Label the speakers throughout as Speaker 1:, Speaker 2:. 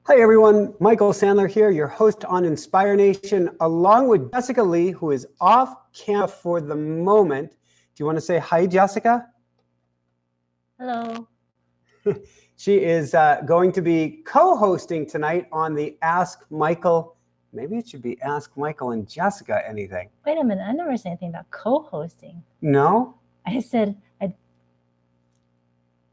Speaker 1: Hi everyone, Michael Sandler here, your host on Inspire Nation, along with Jessica Lee, who is off camera for the moment. Do you want to say hi, Jessica?
Speaker 2: Hello.
Speaker 1: She is going to be co-hosting tonight on the Ask Michael. Maybe it should be Ask Michael and Jessica anything.
Speaker 2: Wait a minute, I never said anything about co-hosting.
Speaker 1: No?
Speaker 2: I said I'd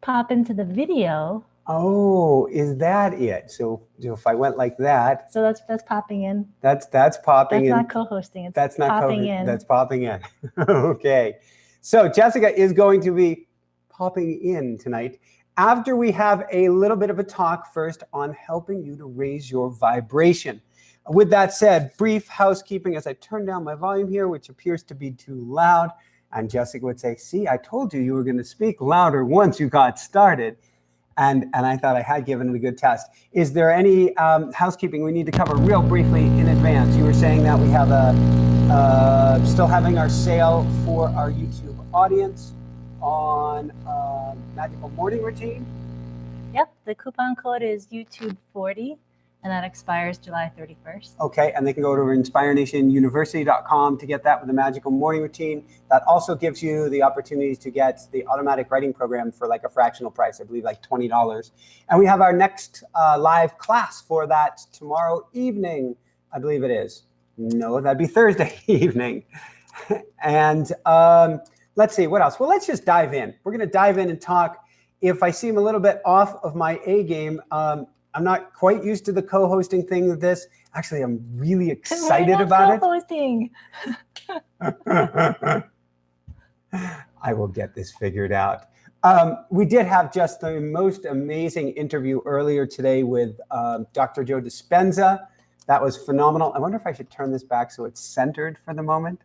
Speaker 2: pop into the video.
Speaker 1: Oh, is that it? So if I went like that.
Speaker 2: So that's popping in.
Speaker 1: That's popping in.
Speaker 2: That's not co-hosting. It's
Speaker 1: that's not
Speaker 2: popping in.
Speaker 1: That's popping in. Okay. So Jessica is going to be popping in tonight after we have a little bit of a talk first on helping you to raise your vibration. With that said, brief housekeeping as I turn down my volume here, which appears to be too loud. And Jessica would say, see, I told you were going to speak louder once you got started. And I thought I had given it a good test. Is there any housekeeping we need to cover real briefly in advance? You were saying that we have still having our sale for our YouTube audience on Magical Morning Routine.
Speaker 2: Yep, the coupon code is YouTube40, and that expires July 31st.
Speaker 1: Okay, and they can go to inspirenationuniversity.com to get that with the Magical Morning Routine. That also gives you the opportunity to get the automatic writing program for like a fractional price, I believe like $20. And we have our next live class for that tomorrow evening, I believe it is. No, that'd be Thursday evening. And let's see, what else? Well, let's just dive in. We're gonna dive in and talk. If I seem a little bit off of my A game, I'm not quite used to the co-hosting thing of this. Actually, I'm really excited about it.
Speaker 2: Co-hosting.
Speaker 1: I will get this figured out. We did have just the most amazing interview earlier today with Dr. Joe Dispenza. That was phenomenal. I wonder if I should turn this back so it's centered for the moment.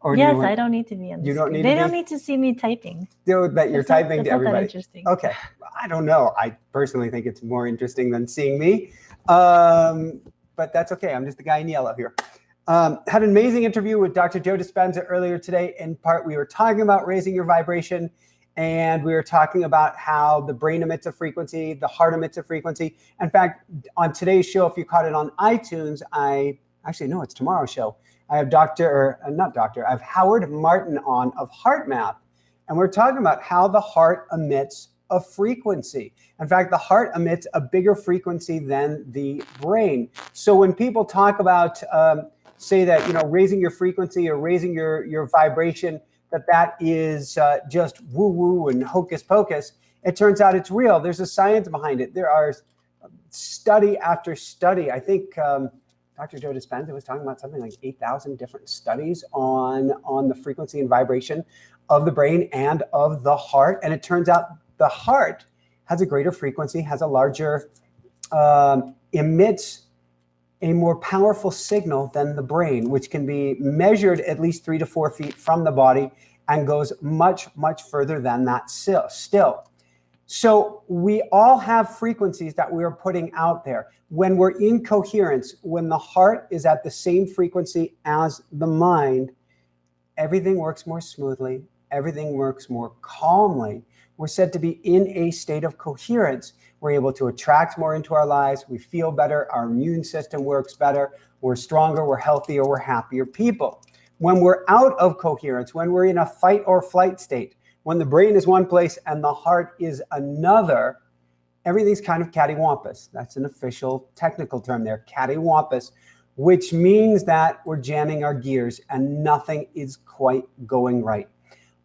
Speaker 1: Or
Speaker 2: yes, I don't need to be on the
Speaker 1: You don't
Speaker 2: screen.
Speaker 1: need
Speaker 2: They
Speaker 1: to
Speaker 2: don't
Speaker 1: be?
Speaker 2: need to see me typing.
Speaker 1: That you're typing to
Speaker 2: That's not that
Speaker 1: everybody.
Speaker 2: interesting.
Speaker 1: Okay, I don't know. I personally think it's more interesting than seeing me, but that's okay. I'm just the guy in yellow here. Had an amazing interview with Dr. Joe Dispenza earlier today. In part, we were talking about raising your vibration, and we were talking about how the brain emits a frequency, the heart emits a frequency. In fact, on today's show, if you caught it on iTunes, it's tomorrow's show. I have I have Howard Martin on of HeartMath, and we're talking about how the heart emits a frequency. In fact, the heart emits a bigger frequency than the brain. So when people talk about, say that, raising your frequency or raising your vibration, that is just woo-woo and hocus pocus, it turns out it's real. There's a science behind it. There are study after study. I think Dr. Joe Dispenza was talking about something like 8,000 different studies on the frequency and vibration of the brain and of the heart. And it turns out the heart has a greater frequency, has a larger, emits a more powerful signal than the brain, which can be measured at least 3 to 4 feet from the body and goes much, much further than that still. So we all have frequencies that we are putting out there. When we're in coherence, when the heart is at the same frequency as the mind, everything works more smoothly, everything works more calmly. We're said to be in a state of coherence. We're able to attract more into our lives. We feel better. Our immune system works better. We're stronger. We're healthier. We're happier people. When we're out of coherence, when we're in a fight or flight state, when the brain is one place and the heart is another, everything's kind of cattywampus. That's an official technical term there, cattywampus, which means that we're jamming our gears and nothing is quite going right.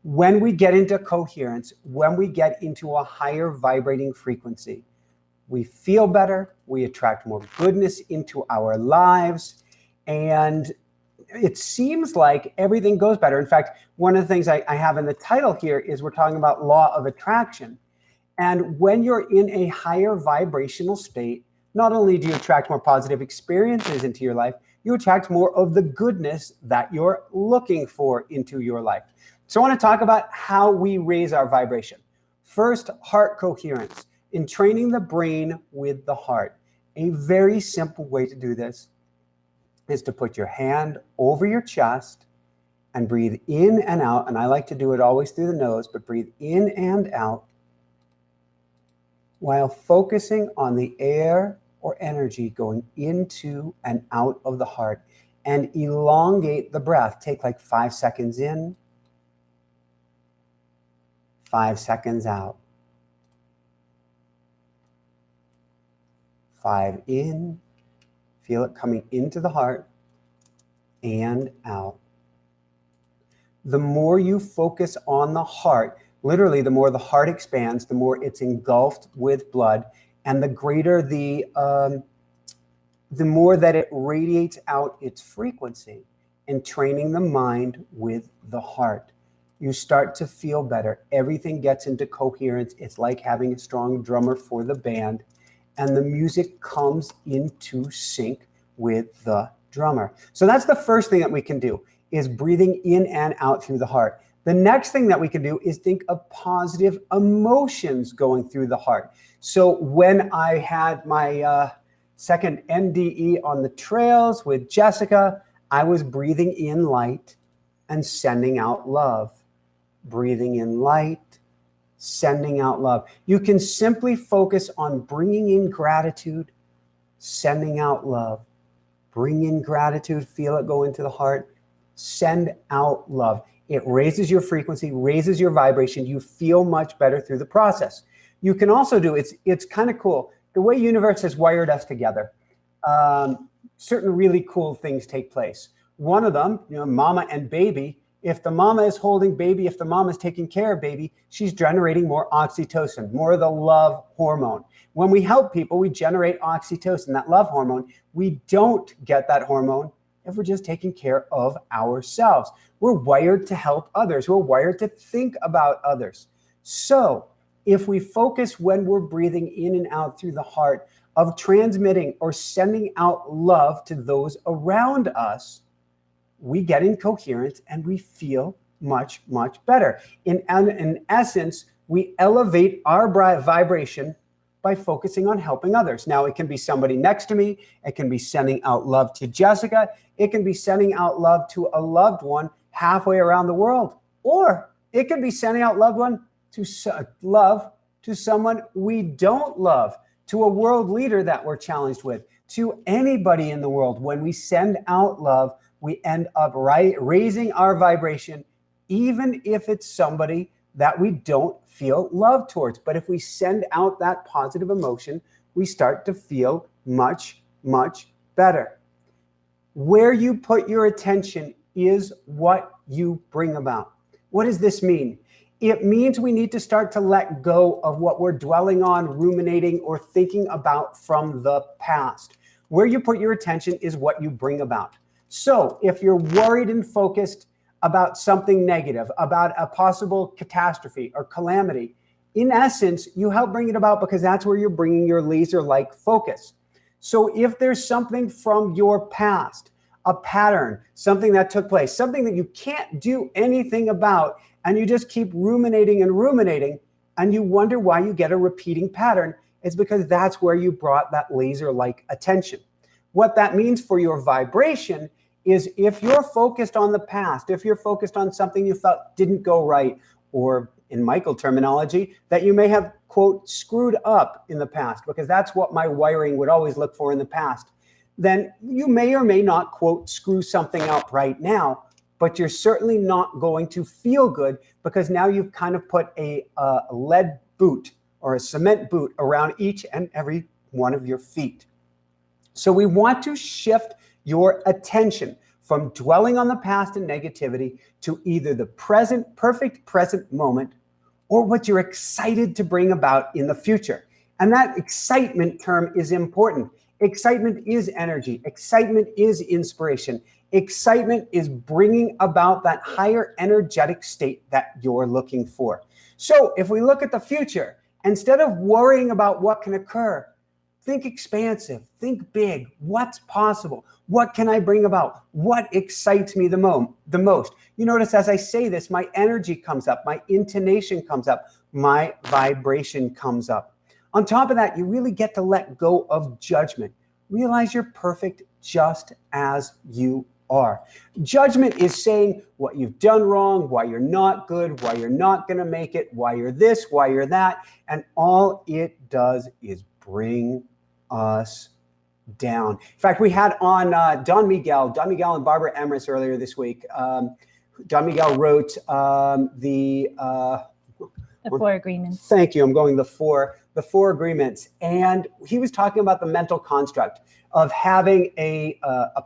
Speaker 1: When we get into coherence, when we get into a higher vibrating frequency, we feel better, we attract more goodness into our lives, and it seems like everything goes better. In fact, one of the things I have in the title here is we're talking about law of attraction. And when you're in a higher vibrational state, not only do you attract more positive experiences into your life, you attract more of the goodness that you're looking for into your life. So I want to talk about how we raise our vibration. First, heart coherence. In training the brain with the heart, a very simple way to do this is to put your hand over your chest and breathe in and out. And I like to do it always through the nose, but breathe in and out while focusing on the air or energy going into and out of the heart, and elongate the breath. Take like 5 seconds in, 5 seconds out. 5 in, feel it coming into the heart and out. The more you focus on the heart, literally the more the heart expands, the more it's engulfed with blood, and the greater the more that it radiates out its frequency. And training the mind with the heart, you start to feel better. Everything gets into coherence. It's like having a strong drummer for the band, and the music comes into sync with the drummer. So that's the first thing that we can do, is breathing in and out through the heart. The next thing that we can do is think of positive emotions going through the heart. So when I had my second NDE on the trails with Jessica, I was breathing in light and sending out love. Breathing in light, sending out love. You can simply focus on bringing in gratitude, sending out love. Bring in gratitude, feel it go into the heart, send out love. It raises your frequency, raises your vibration. You feel much better through the process. You can also do, it's kind of cool, the way universe has wired us together. Certain really cool things take place. One of them, mama and baby. If the mama is holding baby, if the mama is taking care of baby, she's generating more oxytocin, more of the love hormone. When we help people, we generate oxytocin, that love hormone. We don't get that hormone if we're just taking care of ourselves. We're wired to help others. We're wired to think about others. So if we focus when we're breathing in and out through the heart of transmitting or sending out love to those around us, we get in coherence and we feel much, much better. In essence, we elevate our vibration by focusing on helping others. Now, it can be somebody next to me. It can be sending out love to Jessica. It can be sending out love to a loved one halfway around the world. Or it can be sending out love to someone we don't love, to a world leader that we're challenged with, to anybody in the world. When we send out love, we end up raising our vibration, even if it's somebody that we don't feel love towards. But if we send out that positive emotion, we start to feel much, much better. Where you put your attention is what you bring about. What does this mean? It means we need to start to let go of what we're dwelling on, ruminating, or thinking about from the past. Where you put your attention is what you bring about. So if you're worried and focused about something negative, about a possible catastrophe or calamity, in essence, you help bring it about because that's where you're bringing your laser-like focus. So if there's something from your past, a pattern, something that took place, something that you can't do anything about, and you just keep ruminating, and you wonder why you get a repeating pattern, it's because that's where you brought that laser-like attention. What that means for your vibration is if you're focused on the past, if you're focused on something you felt didn't go right, or in Michael terminology, that you may have, quote, screwed up in the past, because that's what my wiring would always look for in the past, then you may or may not, quote, screw something up right now, but you're certainly not going to feel good because now you've kind of put a lead boot or a cement boot around each and every one of your feet. So we want to shift your attention from dwelling on the past and negativity to either the present, perfect present moment, or what you're excited to bring about in the future. And that excitement term is important. Excitement is energy. Excitement is inspiration. Excitement is bringing about that higher energetic state that you're looking for. So if we look at the future, instead of worrying about what can occur, think expansive, think big. What's possible? What can I bring about? What excites me the most? You notice as I say this, my energy comes up, my intonation comes up, my vibration comes up. On top of that, you really get to let go of judgment. Realize you're perfect just as you are. Judgment is saying what you've done wrong, why you're not good, why you're not going to make it, why you're this, why you're that. And all it does is bring us down. In fact, we had on Don Miguel and Barbara Emrys earlier this week. Don Miguel wrote the
Speaker 2: 4 agreements.
Speaker 1: Thank you. I'm going the four agreements. And he was talking about the mental construct of having a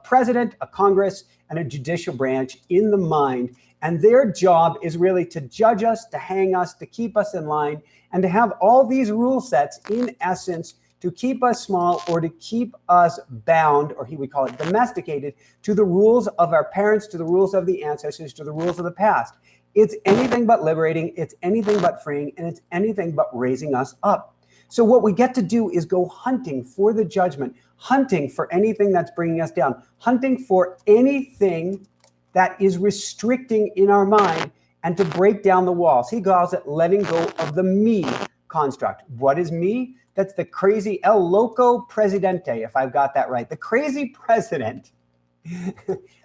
Speaker 1: president, a Congress, and a judicial branch in the mind. And their job is really to judge us, to hang us, to keep us in line, and to have all these rule sets, in essence, to keep us small or to keep us bound, or he would call it domesticated, to the rules of our parents, to the rules of the ancestors, to the rules of the past. It's anything but liberating, it's anything but freeing, and it's anything but raising us up. So what we get to do is go hunting for the judgment, hunting for anything that's bringing us down, hunting for anything that is restricting in our mind, and to break down the walls. He calls it letting go of the me construct. What is me? That's the crazy El Loco Presidente, if I've got that right. The crazy president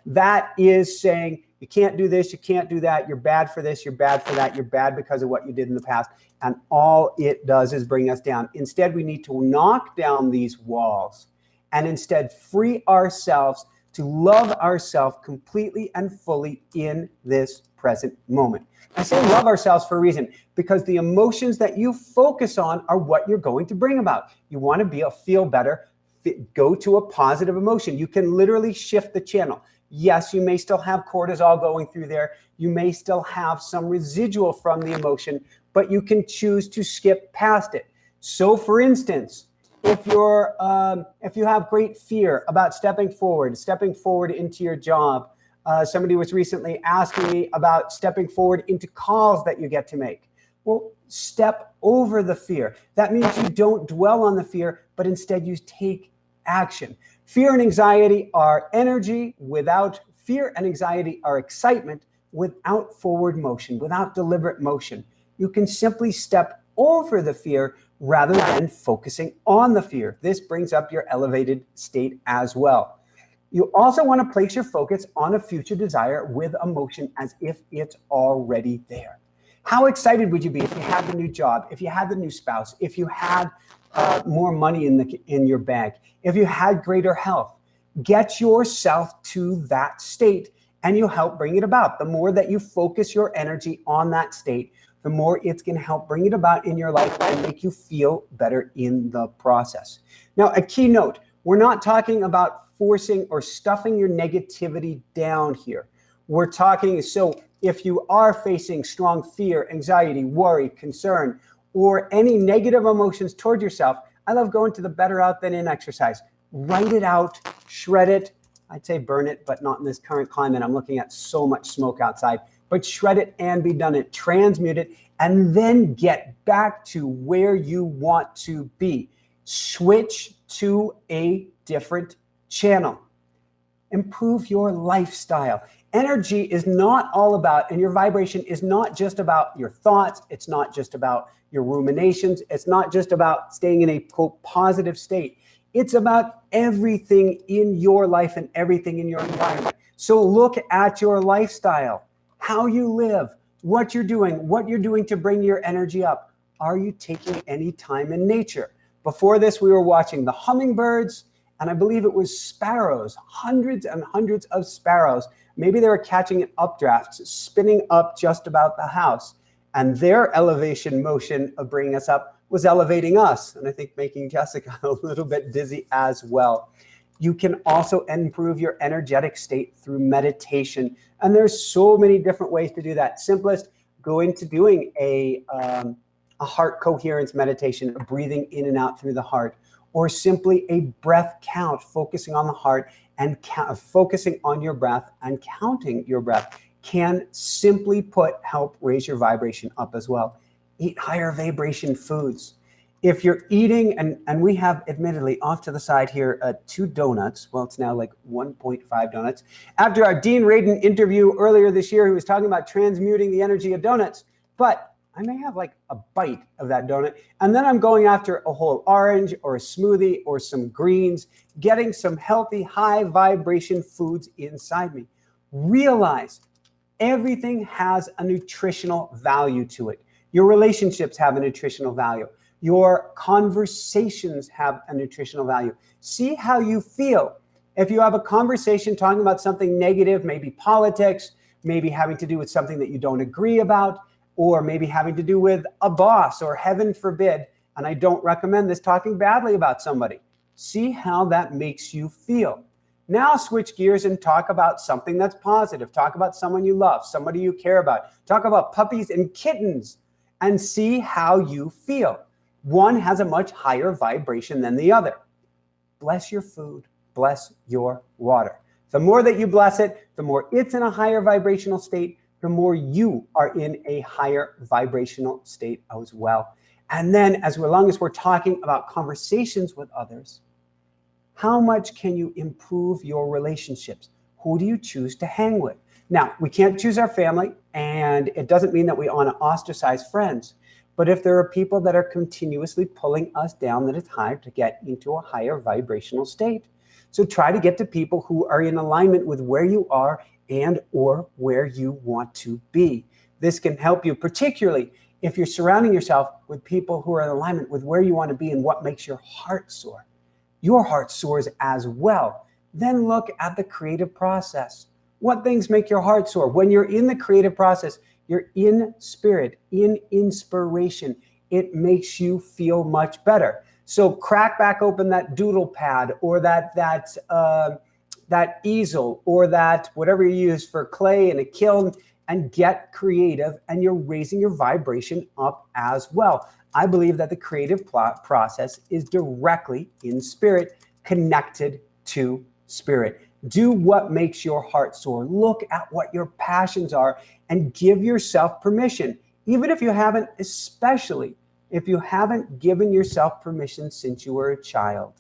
Speaker 1: that is saying, you can't do this, you can't do that, you're bad for this, you're bad for that, you're bad because of what you did in the past. And all it does is bring us down. Instead, we need to knock down these walls and instead free ourselves to love ourselves completely and fully in this present moment. I say love ourselves for a reason, because the emotions that you focus on are what you're going to bring about. You want to feel better, go to a positive emotion. You can literally shift the channel. Yes, you may still have cortisol going through there. You may still have some residual from the emotion, but you can choose to skip past it. So for instance, if you have great fear about stepping forward into your job, somebody was recently asking me about stepping forward into calls that you get to make. Well, step over the fear. That means you don't dwell on the fear, but instead you take action. Fear and anxiety are energy. Without fear and anxiety are excitement. Without forward motion, without deliberate motion, you can simply step over the fear rather than focusing on the fear. This brings up your elevated state as well. You also want to place your focus on a future desire with emotion as if it's already there. How excited would you be if you had the new job, if you had the new spouse, if you had more money in your bank, if you had greater health? Get yourself to that state and you help bring it about. The more that you focus your energy on that state, the more it's going to help bring it about in your life and make you feel better in the process. Now, a key note, we're not talking about forcing or stuffing your negativity down here. We're talking, so if you are facing strong fear, anxiety, worry, concern, or any negative emotions toward yourself, I love going to the better out than in exercise. Write it out, shred it. I'd say burn it, but not in this current climate. I'm looking at so much smoke outside. But shred it and be done it, transmute it, and then get back to where you want to be. Switch to a different channel. Improve your lifestyle. Energy is not all about, and your vibration is not just about your thoughts. It's not just about your ruminations. It's not just about staying in a quote positive state. It's about everything in your life and everything in your environment. So look at your lifestyle, how you live, what you're doing to bring your energy up. Are you taking any time in nature? Before this, we were watching the hummingbirds, and I believe it was sparrows, hundreds and hundreds of sparrows. Maybe they were catching updrafts, spinning up just about the house. And their elevation motion of bringing us up was elevating us, and I think making Jessica a little bit dizzy as well. You can also improve your energetic state through meditation, and there's so many different ways to do that. Simplest, go into doing a heart coherence meditation, breathing in and out through the heart, or simply a breath count, focusing on the heart and focusing on your breath and counting your breath can simply help raise your vibration up as well. Eat higher vibration foods. If you're eating, and we have admittedly off to the side here 2 donuts. Well, it's now like 1.5 donuts. After our Dean Radin interview earlier this year, he was talking about transmuting the energy of donuts. But I may have like a bite of that donut. And then I'm going after a whole orange or a smoothie or some greens, getting some healthy, high vibration foods inside me. Realize everything has a nutritional value to it. Your relationships have a nutritional value. Your conversations have a nutritional value. See how you feel. If you have a conversation talking about something negative, maybe politics, maybe having to do with something that you don't agree about, or maybe having to do with a boss, or heaven forbid, and I don't recommend this, talking badly about somebody. See how that makes you feel. Now switch gears and talk about something that's positive. Talk about someone you love, somebody you care about. Talk about puppies and kittens and see how you feel. One has a much higher vibration than the other. Bless your food, bless your water. The more that you bless it, the more it's in a higher vibrational state, the more you are in a higher vibrational state as well. And then as long as we're talking about conversations with others, how much can you improve your relationships? Who do you choose to hang with? Now, we can't choose our family, and it doesn't mean that we want to ostracize friends. But if there are people that are continuously pulling us down, then it's hard to get into a higher vibrational state. So try to get to people who are in alignment with where you are and or where you want to be. This can help you, particularly if you're surrounding yourself with people who are in alignment with where you want to be and what makes your heart soar. Your heart soars as well. Then look at the creative process. What things make your heart soar? When you're in the creative process, you're in spirit, in inspiration. It makes you feel much better. So crack back open that doodle pad or that easel or that whatever you use for clay in a kiln and get creative, and you're raising your vibration up as well. I believe that the creative process is directly in spirit, connected to spirit. Do what makes your heart soar. Look at what your passions are and give yourself permission, even if you haven't, especially if you haven't given yourself permission since you were a child.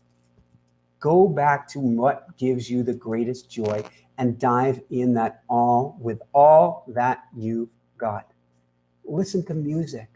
Speaker 1: Go back to what gives you the greatest joy and dive in that all with all that you've got. Listen to music.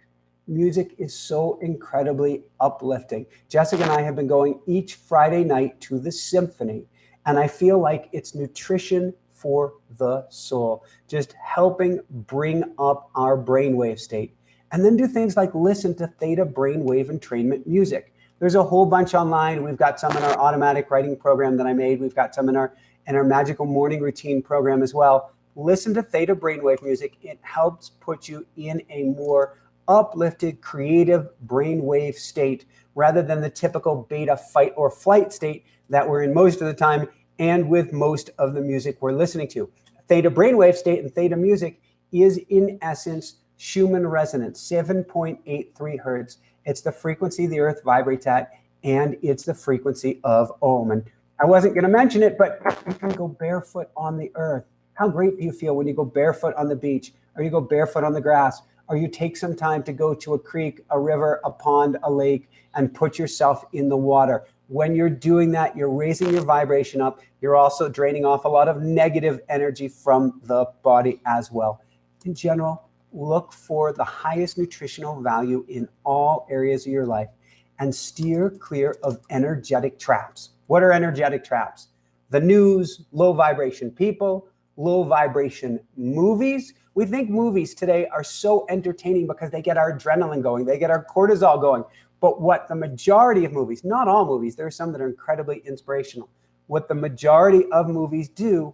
Speaker 1: Music is so incredibly uplifting. Jessica and I have been going each Friday night to the symphony, and I feel like it's nutrition for the soul, just helping bring up our brainwave state. And then do things like listen to theta brainwave entrainment music. There's a whole bunch online. We've got some in our automatic writing program that I made. We've got some in our magical morning routine program as well. Listen to theta brainwave music. It helps put you in a more uplifted, creative brainwave state rather than the typical beta fight or flight state that we're in most of the time and with most of the music we're listening to. Theta brainwave state and theta music is in essence Schumann resonance, 7.83 hertz. It's the frequency the earth vibrates at, and it's the frequency of Om. And I wasn't going to mention it, but you can go barefoot on the earth. How great do you feel when you go barefoot on the beach, or you go barefoot on the grass, or you take some time to go to a creek, a river, a pond, a lake, and put yourself in the water? When you're doing that, you're raising your vibration up. You're also draining off a lot of negative energy from the body as well. In general, look for the highest nutritional value in all areas of your life and steer clear of energetic traps. What are energetic traps? The news, low vibration people, low vibration movies. We think movies today are so entertaining because they get our adrenaline going, they get our cortisol going. But what the majority of movies, not all movies, there are some that are incredibly inspirational. What the majority of movies do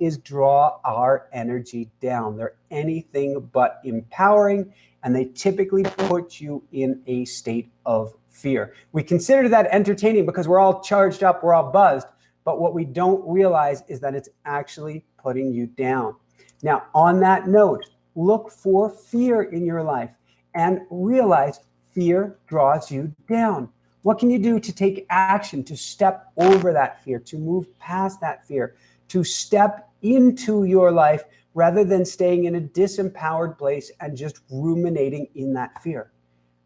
Speaker 1: is draw our energy down. They're anything but empowering, and they typically put you in a state of fear. We consider that entertaining because we're all charged up, we're all buzzed, but what we don't realize is that it's actually putting you down. Now, on that note, look for fear in your life and realize fear draws you down. What can you do to take action, to step over that fear, to move past that fear, to step into your life rather than staying in a disempowered place and just ruminating in that fear?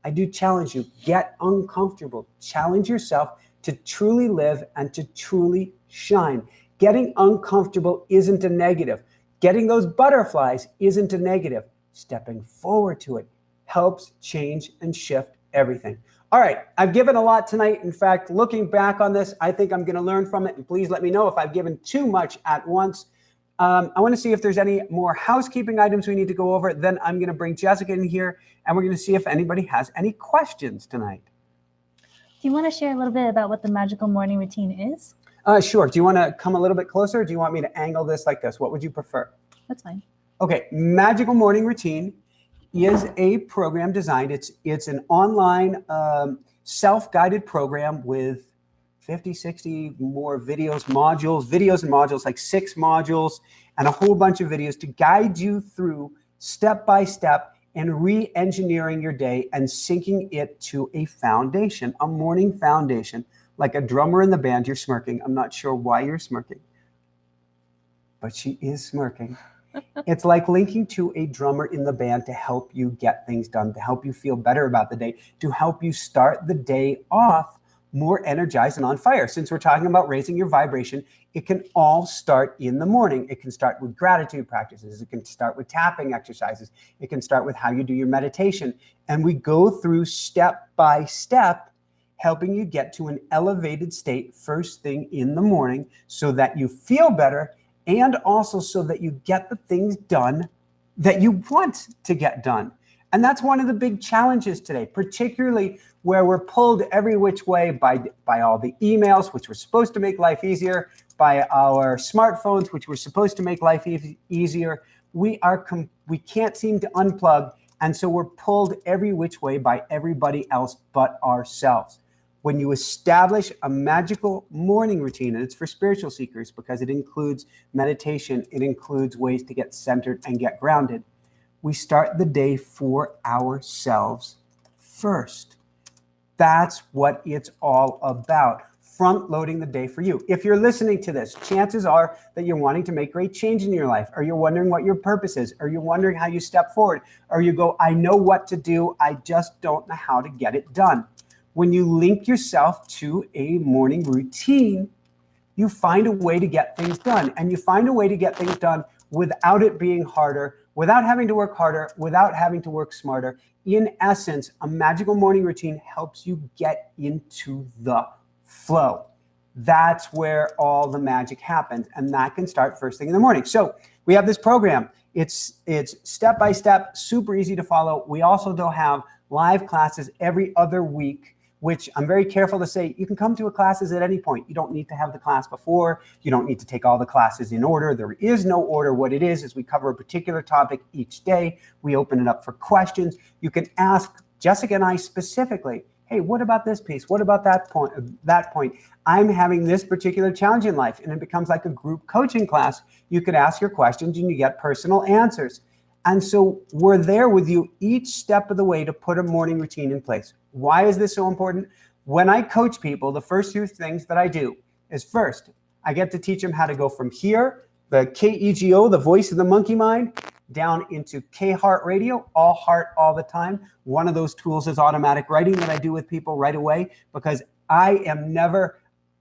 Speaker 1: I do challenge you, get uncomfortable. Challenge yourself to truly live and to truly shine. Getting uncomfortable isn't a negative. Getting those butterflies isn't a negative. Stepping forward to it helps change and shift everything. All right, I've given a lot tonight. In fact, looking back on this, I think I'm going to learn from it. And please let me know if I've given too much at once. I want to see if there's any more housekeeping items we need to go over. Then I'm going to bring Jessica in here, and we're going to see if anybody has any questions tonight.
Speaker 2: Do you want to share a little bit about what the magical morning routine is?
Speaker 1: Sure. Do you want to come a little bit closer? Or do you want me to angle this like this? What would you prefer?
Speaker 2: That's fine.
Speaker 1: Okay, Magical Morning Routine is a program designed. It's an online self-guided program with 50, 60 more videos and modules, like 6 modules and a whole bunch of videos to guide you through step by step and re-engineering your day and syncing it to a foundation, a morning foundation, like a drummer in the band. You're smirking. I'm not sure why you're smirking, but she is smirking. It's like linking to a drummer in the band to help you get things done, to help you feel better about the day, to help you start the day off more energized and on fire. Since we're talking about raising your vibration, it can all start in the morning. It can start with gratitude practices. It can start with tapping exercises. It can start with how you do your meditation. And we go through step by step, helping you get to an elevated state first thing in the morning so that you feel better, and also so that you get the things done that you want to get done. And that's one of the big challenges today, particularly where we're pulled every which way by all the emails, which were supposed to make life easier, by our smartphones, which were supposed to make life easier. We can't seem to unplug, and so we're pulled every which way by everybody else but ourselves. When you establish a magical morning routine, and it's for spiritual seekers because it includes meditation, it includes ways to get centered and get grounded, we start the day for ourselves first. That's what it's all about, front loading the day for you. If you're listening to this, chances are that you're wanting to make great change in your life, or you're wondering what your purpose is, or you're wondering how you step forward, or you go, I know what to do, I just don't know how to get it done. When you link yourself to a morning routine, you find a way to get things done. And you find a way to get things done without it being harder, without having to work harder, without having to work smarter. In essence, a magical morning routine helps you get into the flow. That's where all the magic happens. And that can start first thing in the morning. So we have this program. It's step by step, super easy to follow. We also do have live classes every other week, which I'm very careful to say, you can come to a classes at any point. You don't need to have the class before. You don't need to take all the classes in order. There is no order. What it is we cover a particular topic each day. We open it up for questions. You can ask Jessica and I specifically, hey, what about this piece? What about that point? I'm having this particular challenge in life, and it becomes like a group coaching class. You could ask your questions and you get personal answers. And so we're there with you each step of the way to put a morning routine in place. Why is this so important? When I coach people, the first 2 things that I do is first, I get to teach them how to go from here, the KEGO, the voice of the monkey mind, down into K-Heart Radio, all heart all the time. One of those tools is automatic writing that I do with people right away, because the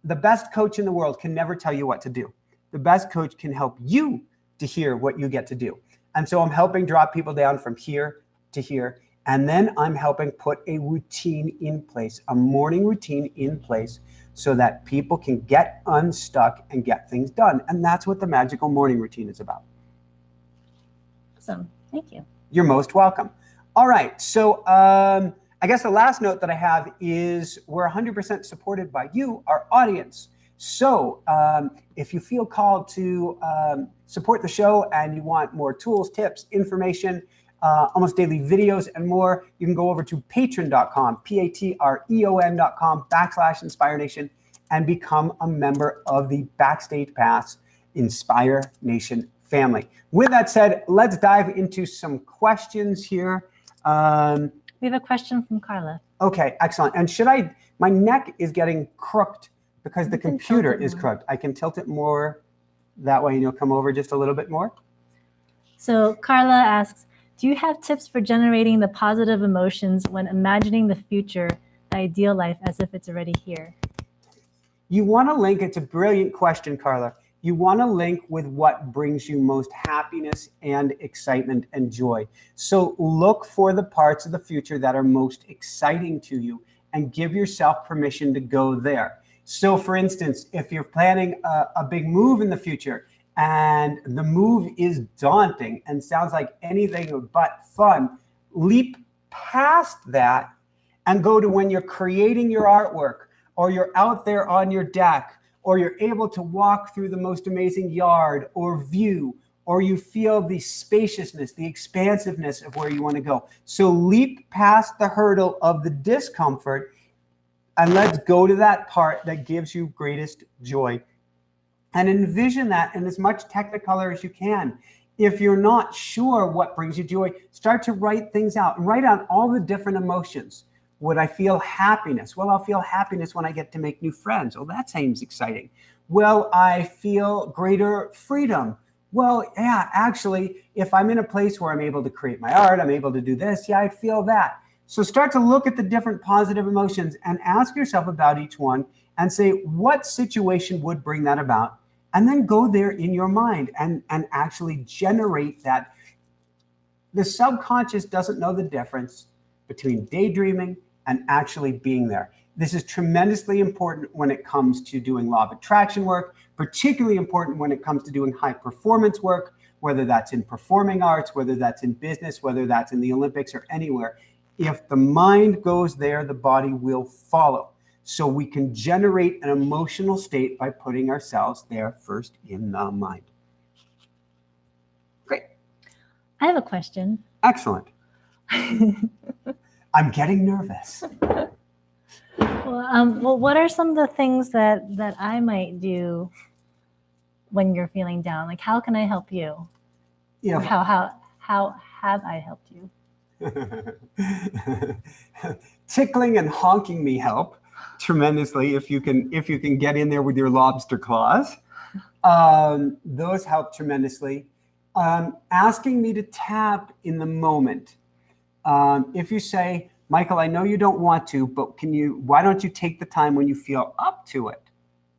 Speaker 1: best coach in the world can never tell you what to do. The best coach can help you to hear what you get to do. And so I'm helping drop people down from here to here. And then I'm helping put a routine in place, a morning routine in place, so that people can get unstuck and get things done. And that's what the magical morning routine is about.
Speaker 2: Awesome. Thank you.
Speaker 1: You're most welcome. All right. So I guess the last note that I have is we're 100% supported by you, our audience. So if you feel called to support the show and you want more tools, tips, information, almost daily videos and more, you can go over to patreon.com, patreon.com/InspireNation, and become a member of the Backstage Pass Inspire Nation family. With that said, let's dive into some questions here.
Speaker 2: We have a question from Carla.
Speaker 1: Okay, excellent. And my neck is getting crooked because the computer is crooked. I can tilt it more that way and you'll come over just a little bit more.
Speaker 2: So Carla asks, do you have tips for generating the positive emotions when imagining the future, the ideal life, as if it's already here?
Speaker 1: You want to link, it's a brilliant question, Carla. You want to link with what brings you most happiness and excitement and joy. So look for the parts of the future that are most exciting to you and give yourself permission to go there. So for instance, if you're planning a big move in the future and the move is daunting and sounds like anything but fun, leap past that and go to when you're creating your artwork, or you're out there on your deck, or you're able to walk through the most amazing yard or view, or you feel the spaciousness, the expansiveness of where you want to go. So leap past the hurdle of the discomfort and let's go to that part that gives you greatest joy. And envision that in as much technicolor as you can. If you're not sure what brings you joy, start to write things out and write out all the different emotions. Would I feel happiness? Well, I'll feel happiness when I get to make new friends. Oh, that seems exciting. Will I feel greater freedom? Well, yeah, actually, if I'm in a place where I'm able to create my art, I'm able to do this, yeah, I'd feel that. So start to look at the different positive emotions and ask yourself about each one and say, what situation would bring that about? And then go there in your mind and actually generate that. The subconscious doesn't know the difference between daydreaming and actually being there. This is tremendously important when it comes to doing law of attraction work, particularly important when it comes to doing high performance work, whether that's in performing arts, whether that's in business, whether that's in the Olympics or anywhere. If the mind goes there, the body will follow. So we can generate an emotional state by putting ourselves there first in the mind. Great.
Speaker 2: I have a question.
Speaker 1: Excellent. I'm getting nervous.
Speaker 2: Well, what are some of the things that I might do when you're feeling down? Like, how can I help you?
Speaker 1: Yeah.
Speaker 2: How have I helped you?
Speaker 1: Tickling and honking me help tremendously if you can get in there with your lobster claws. Those help tremendously. Asking me to tap in the moment. If you say, Michael, I know you don't want to, but why don't you take the time when you feel up to it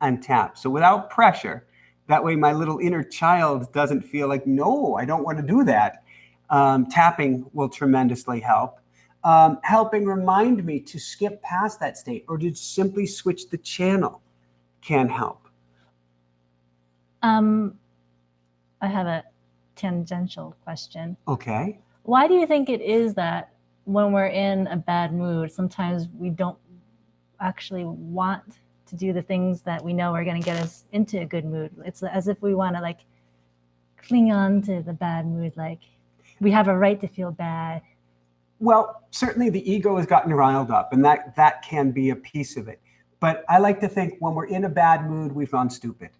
Speaker 1: and tap? So without pressure, that way my little inner child doesn't feel like, no, I don't want to do that. Tapping will tremendously help. Helping remind me to skip past that state or to simply switch the channel can help.
Speaker 2: I have a tangential question.
Speaker 1: Okay.
Speaker 2: Why do you think it is that when we're in a bad mood, sometimes we don't actually want to do the things that we know are going to get us into a good mood? It's as if we want to like cling on to the bad mood, like we have a right to feel bad.
Speaker 1: Well, certainly the ego has gotten riled up, and that can be a piece of it. But I like to think when we're in a bad mood, we've gone stupid.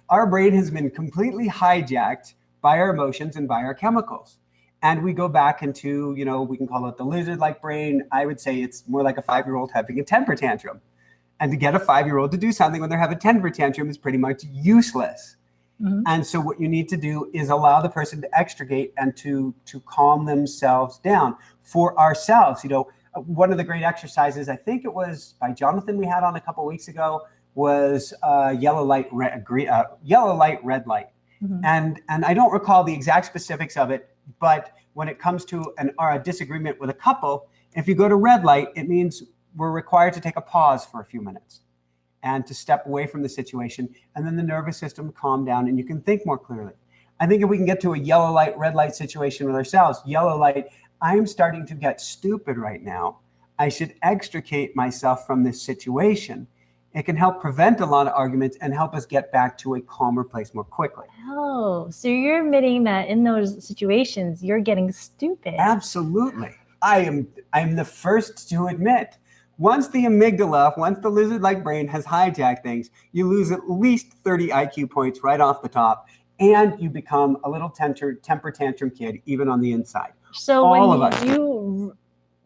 Speaker 1: Our brain has been completely hijacked by our emotions and by our chemicals. And we go back into, we can call it the lizard-like brain. I would say it's more like a 5-year-old having a temper tantrum. And to get a 5-year-old to do something when they're having a temper tantrum is pretty much useless. Mm-hmm. And so what you need to do is allow the person to extricate and to calm themselves down. For ourselves, one of the great exercises, I think it was by Jonathan we had on a couple of weeks ago, was yellow light, red light. Mm-hmm. And I don't recall the exact specifics of it, but when it comes to a disagreement with a couple, if you go to red light, it means we're required to take a pause for a few minutes and to step away from the situation. And then the nervous system calm down and you can think more clearly. I think if we can get to a yellow light, red light situation with ourselves, yellow light, I'm starting to get stupid right now. I should extricate myself from this situation. It can help prevent a lot of arguments and help us get back to a calmer place more quickly.
Speaker 2: Oh, so you're admitting that in those situations, you're getting stupid.
Speaker 1: Absolutely. I'm the first to admit, once the amygdala, once the lizard-like brain has hijacked things, you lose at least 30 IQ points right off the top, and you become a little temper tantrum kid, even on the inside.
Speaker 2: So when you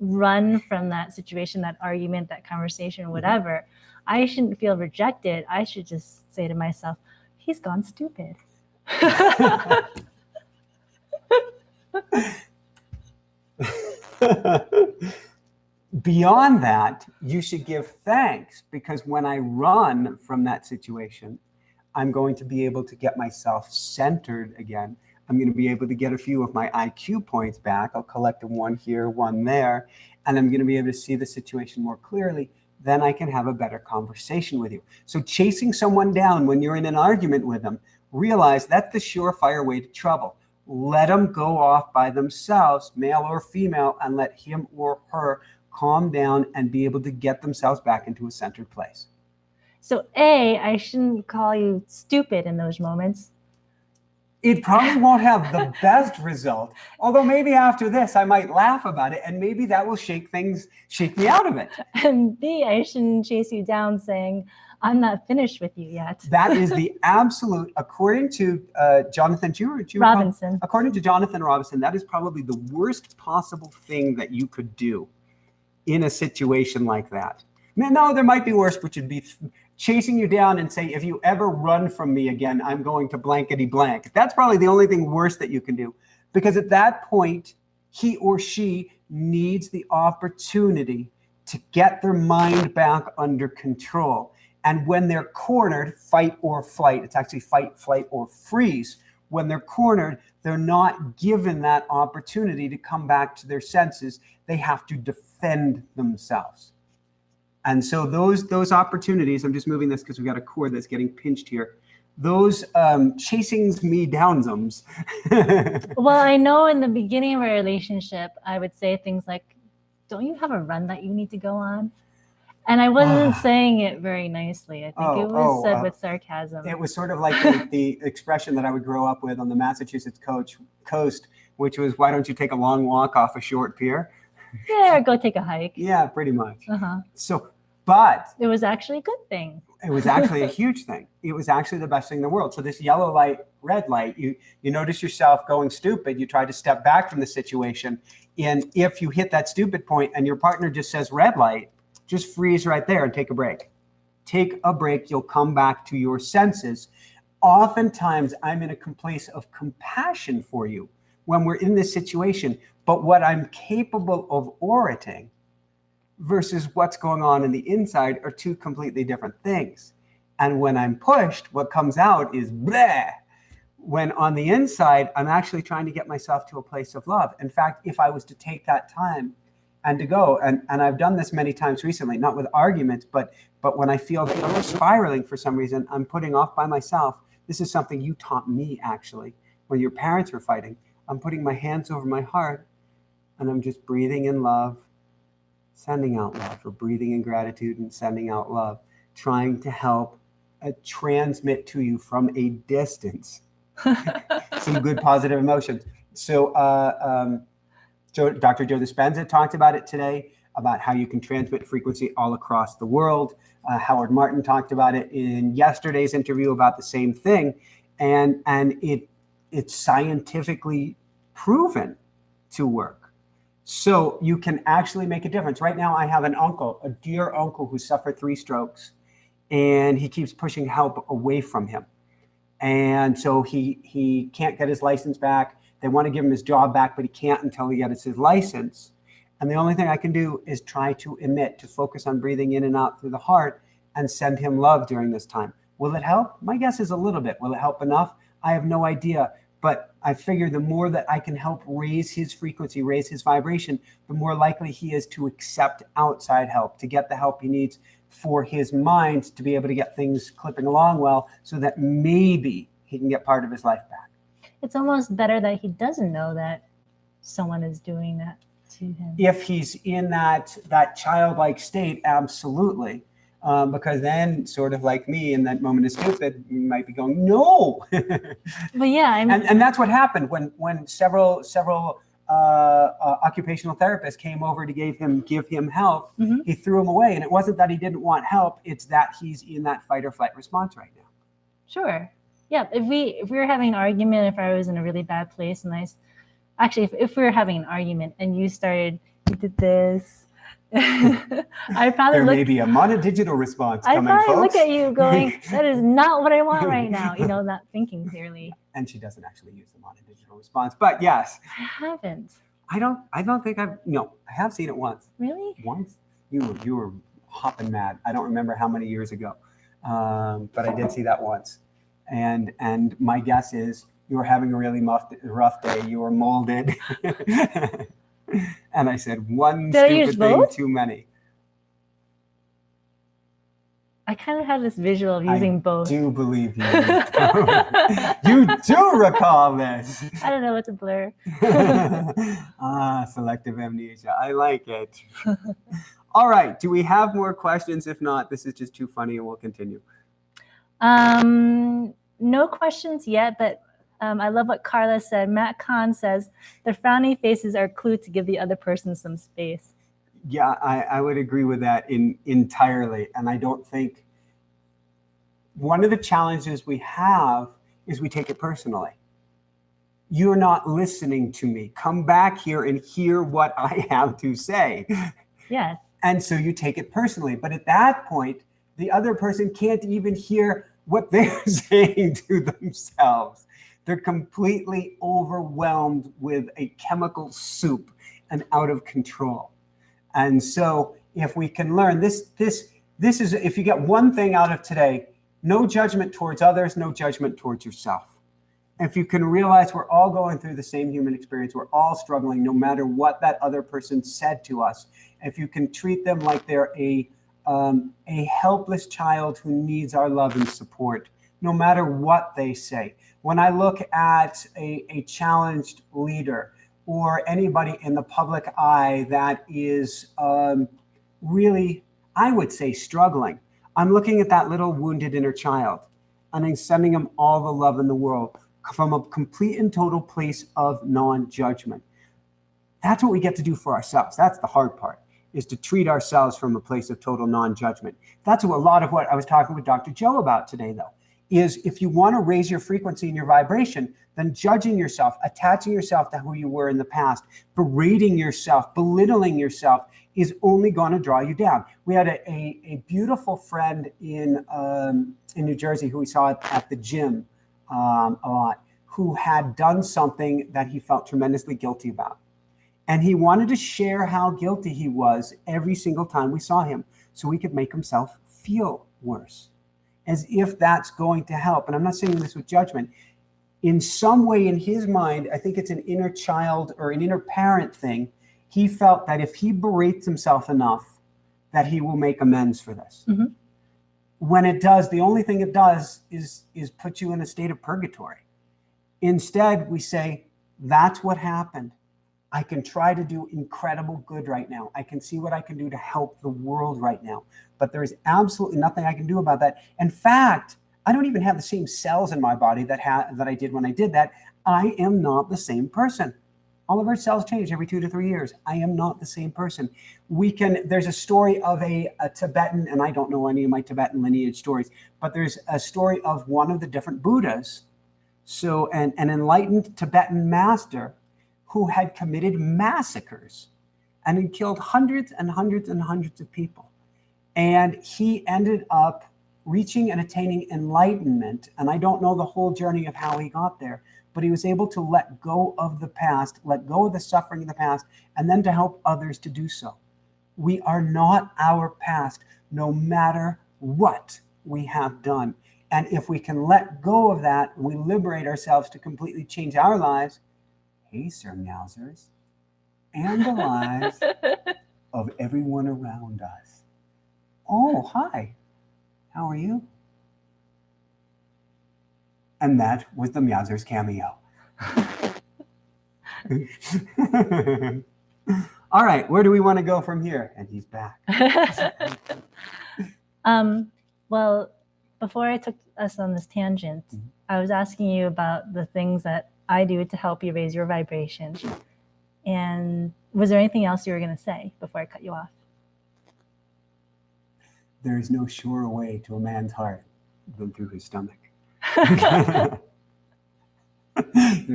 Speaker 2: run from that situation, that argument, that conversation, whatever, I shouldn't feel rejected. I should just say to myself, he's gone stupid.
Speaker 1: Beyond that, you should give thanks, because when I run from that situation, I'm going to be able to get myself centered again. I'm going to be able to get a few of my IQ points back. I'll collect one here, one there, and I'm going to be able to see the situation more clearly. Then I can have a better conversation with you. So chasing someone down when you're in an argument with them, realize that's the surefire way to trouble. let them go off by themselves, male or female, and let him or her calm down and be able to get themselves back into a centered place.
Speaker 2: So I shouldn't call you stupid in those moments.
Speaker 1: It probably won't have the best result, although maybe after this I might laugh about it, and maybe that will shake me out of it.
Speaker 2: And B, I shouldn't chase you down saying, I'm not finished with you yet.
Speaker 1: That is the absolute, according to Jonathan
Speaker 2: Robinson.
Speaker 1: According to Jonathan Robinson, that is probably the worst possible thing that you could do in a situation like that. No, there might be worse, which would be chasing you down and say, if you ever run from me again, I'm going to blankety blank. That's probably the only thing worse that you can do. Because at that point, he or she needs the opportunity to get their mind back under control. And when they're cornered, fight or flight, it's actually fight, flight, or freeze. When they're cornered, they're not given that opportunity to come back to their senses. They have to defend themselves. And so those opportunities, I'm just moving this because we've got a cord that's getting pinched here. Those chasings me downsums.
Speaker 2: Well, I know in the beginning of a relationship, I would say things like, don't you have a run that you need to go on? And I wasn't saying it very nicely. I think it was said with sarcasm.
Speaker 1: It was sort of like the expression that I would grow up with on the Massachusetts coast, which was, why don't you take a long walk off a short pier?
Speaker 2: Yeah, or go take a hike.
Speaker 1: Yeah, pretty much.
Speaker 2: Uh-huh.
Speaker 1: But
Speaker 2: it was actually a good thing.
Speaker 1: It was actually a huge thing. It was actually the best thing in the world. So this yellow light, red light, you notice yourself going stupid. You try to step back from the situation. And if you hit that stupid point and your partner just says red light, just freeze right there and take a break. Take a break. You'll come back to your senses. Oftentimes, I'm in a place of compassion for you when we're in this situation. But what I'm capable of orating versus what's going on in the inside are two completely different things. And when I'm pushed, what comes out is bleh. When on the inside, I'm actually trying to get myself to a place of love. In fact, if I was to take that time and to go, and I've done this many times recently, not with arguments, but when I feel spiraling for some reason, I'm putting off by myself. This is something you taught me, actually, when your parents were fighting. I'm putting my hands over my heart, and I'm just breathing in love, sending out love, or breathing in gratitude and sending out love, trying to help transmit to you from a distance some good positive emotions. So Dr. Joe Dispenza talked about it today, about how you can transmit frequency all across the world. Howard Martin talked about it in yesterday's interview about the same thing. And it's scientifically proven to work. So you can actually make a difference. Right now, I have an uncle, a dear uncle who suffered 3 strokes, and he keeps pushing help away from him. And so he can't get his license back. They want to give him his job back, but he can't until he gets his license. And the only thing I can do is try to emit, to focus on breathing in and out through the heart and send him love during this time. Will it help? My guess is a little bit. Will it help enough? I have no idea. But I figure the more that I can help raise his frequency, raise his vibration, the more likely he is to accept outside help, to get the help he needs for his mind to be able to get things clipping along well, so that maybe he can get part of his life back.
Speaker 2: It's almost better that he doesn't know that someone is doing that to him.
Speaker 1: If he's in that childlike state, absolutely. Because then, sort of like me in that moment of stupid, you might be going, no.
Speaker 2: But yeah,
Speaker 1: and that's what happened when several occupational therapists came over to give him help. Mm-hmm. He threw him away, and it wasn't that he didn't want help; it's that he's in that fight or flight response right now.
Speaker 2: Sure. Yeah. If we were having an argument, if I was in a really bad place, and if we were having an argument and you did this. I'd probably
Speaker 1: there may be a monodigital response coming,
Speaker 2: I'd probably
Speaker 1: folks.
Speaker 2: look at you going, that is not what I want right now. Not thinking clearly.
Speaker 1: And she doesn't actually use the monodigital response, but yes.
Speaker 2: I haven't.
Speaker 1: I don't think I have seen it once.
Speaker 2: Really?
Speaker 1: Once? You were hopping mad. I don't remember how many years ago, but I did see that once. And my guess is you were having a really rough day. You were molded. And I said, one stupid thing too many.
Speaker 2: I kind of have this visual of using both.
Speaker 1: I do believe you. You do recall this.
Speaker 2: I don't know, it's a blur.
Speaker 1: Selective amnesia. I like it. All right. Do we have more questions? If not, this is just too funny and we'll continue.
Speaker 2: No questions yet, but I love what Carla said. Matt Kahn says, the frowny faces are a clue to give the other person some space.
Speaker 1: Yeah, I would agree with that entirely. And I don't think one of the challenges we have is we take it personally. You're not listening to me. Come back here and hear what I have to say.
Speaker 2: Yes.
Speaker 1: And so you take it personally. But at that point, the other person can't even hear what they're saying to themselves. They're completely overwhelmed with a chemical soup and out of control. And so if we can learn this is, if you get one thing out of today, no judgment towards others, no judgment towards yourself. If you can realize we're all going through the same human experience, we're all struggling, no matter what that other person said to us. If you can treat them like they're a helpless child who needs our love and support, no matter what they say. When I look at a challenged leader or anybody in the public eye that is really, I would say, struggling, I'm looking at that little wounded inner child and I'm sending them all the love in the world from a complete and total place of non-judgment. That's what we get to do for ourselves. That's the hard part, is to treat ourselves from a place of total non-judgment. That's what a lot of what I was talking with Dr. Joe about today, though, is if you want to raise your frequency and your vibration, then judging yourself, attaching yourself to who you were in the past, berating yourself, belittling yourself is only going to draw you down. We had a beautiful friend in New Jersey who we saw at the gym a lot, who had done something that he felt tremendously guilty about. And he wanted to share how guilty he was every single time we saw him so he could make himself feel worse, as if that's going to help. And I'm not saying this with judgment. In some way in his mind, I think it's an inner child or an inner parent thing. He felt that if he berates himself enough, that he will make amends for this. Mm-hmm. When it does, the only thing it does is put you in a state of purgatory. Instead, we say, that's what happened. I can try to do incredible good right now. I can see what I can do to help the world right now. But there is absolutely nothing I can do about that. In fact, I don't even have the same cells in my body that I did when I did that. I am not the same person. All of our cells change every 2 to 3 years. I am not the same person. There's a story of a Tibetan, and I don't know any of my Tibetan lineage stories, but there's a story of one of the different Buddhas. So an enlightened Tibetan master who had committed massacres and had killed hundreds and hundreds and hundreds of people. And he ended up reaching and attaining enlightenment. And I don't know the whole journey of how he got there, but he was able to let go of the past, let go of the suffering of the past, and then to help others to do so. We are not our past, no matter what we have done. And if we can let go of that, we liberate ourselves to completely change our lives. Hey, Sir Meowsers, and the lives of everyone around us. Oh, hi. How are you? And that was the Meowsers cameo. All right, where do we want to go from here? And he's back.
Speaker 2: Well, before I took us on this tangent, I was asking you about the things that I do to help you raise your vibration. And was there anything else you were going to say before I cut you off?
Speaker 1: There is no surer way to a man's heart than through his stomach.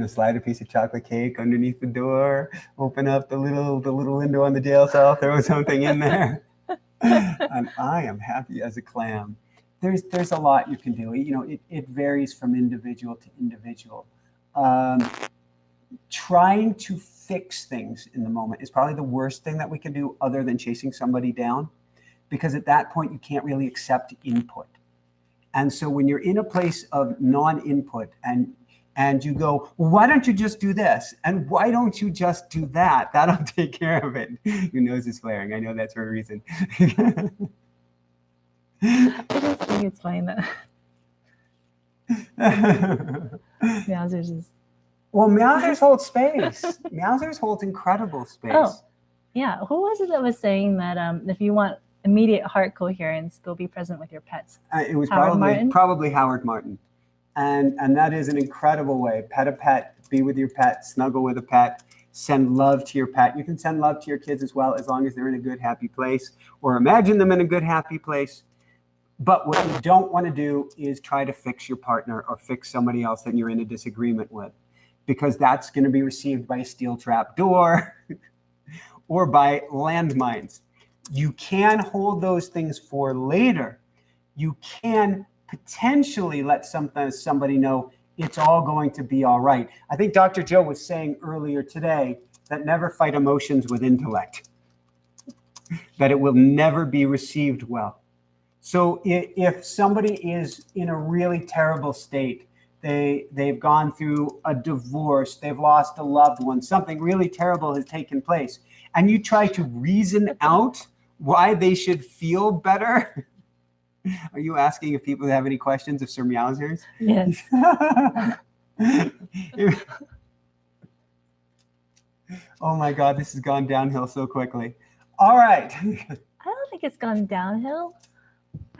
Speaker 1: Slide a piece of chocolate cake underneath the door, open up the little window on the jail cell, throw something in there, and I am happy as a clam. There's a lot you can do. It varies from individual to individual. Trying to fix things in the moment is probably the worst thing that we can do, other than chasing somebody down, because at that point you can't really accept input. And so when you're in a place of non-input and you go, well, why don't you just do this? And why don't you just do that? That'll take care of it. Your nose is flaring. I know that's for a reason.
Speaker 2: I just think it's funny that Meowsers is.
Speaker 1: Well, Meowsers hold space. Meowsers holds incredible space.
Speaker 2: Oh, yeah. Who was it that was saying that if you want immediate heart coherence, go be present with your pets?
Speaker 1: It was
Speaker 2: Howard
Speaker 1: probably Howard Martin. And that is an incredible way. Pet a pet, be with your pet, snuggle with a pet, send love to your pet. You can send love to your kids as well, as long as they're in a good, happy place, or imagine them in a good, happy place. But what you don't want to do is try to fix your partner or fix somebody else that you're in a disagreement with, because that's going to be received by a steel trap door or by landmines. You can hold those things for later. You can potentially let somebody know it's all going to be all right. I think Dr. Joe was saying earlier today that never fight emotions with intellect, that it will never be received well. So if somebody is in a really terrible state, they've gone through a divorce, they've lost a loved one, something really terrible has taken place, and you try to reason out why they should feel better. Are you asking if people have any questions of Sir Meowsers?
Speaker 2: Yes.
Speaker 1: Oh my God, this has gone downhill so quickly. All right.
Speaker 2: I don't think it's gone downhill.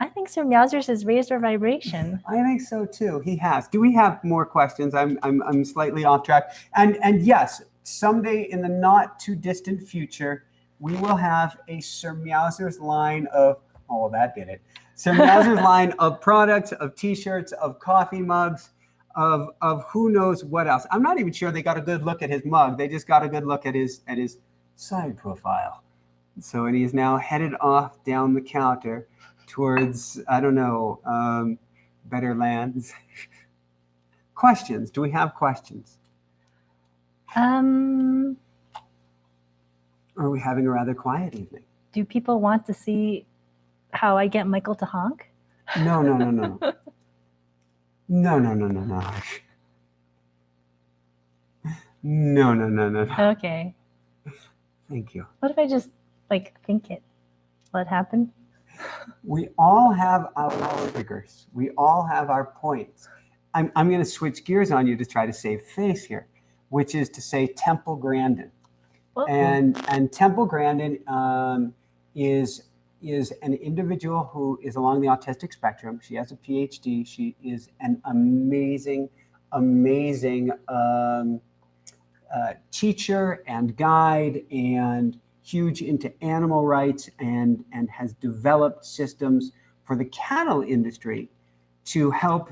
Speaker 2: I think Sir Meowsers has raised our vibration.
Speaker 1: I think so too. He has. Do we have more questions? I'm slightly off track. And yes, someday in the not too distant future, we will have a Sir Meowsers line of, oh, that did it. Sir Meowsers line of products, of t-shirts, of coffee mugs, of who knows what else. I'm not even sure they got a good look at his mug. They just got a good look at his side profile. So, and he is now headed off down the counter towards, I don't know, better lands. Questions? Do we have questions?
Speaker 2: Um,
Speaker 1: Or are we having a rather quiet evening?
Speaker 2: do people want to see how I get Michael to honk?
Speaker 1: No. No. No.
Speaker 2: Okay.
Speaker 1: Thank you.
Speaker 2: What if I just think it? Will it happen?
Speaker 1: We all have our triggers. We all have our points. I'm going to switch gears on you to try to save face here, which is to say Temple Grandin. And Temple Grandin is an individual who is along the autistic spectrum. She has a PhD. She is an amazing teacher and guide, and huge into animal rights, and has developed systems for the cattle industry to help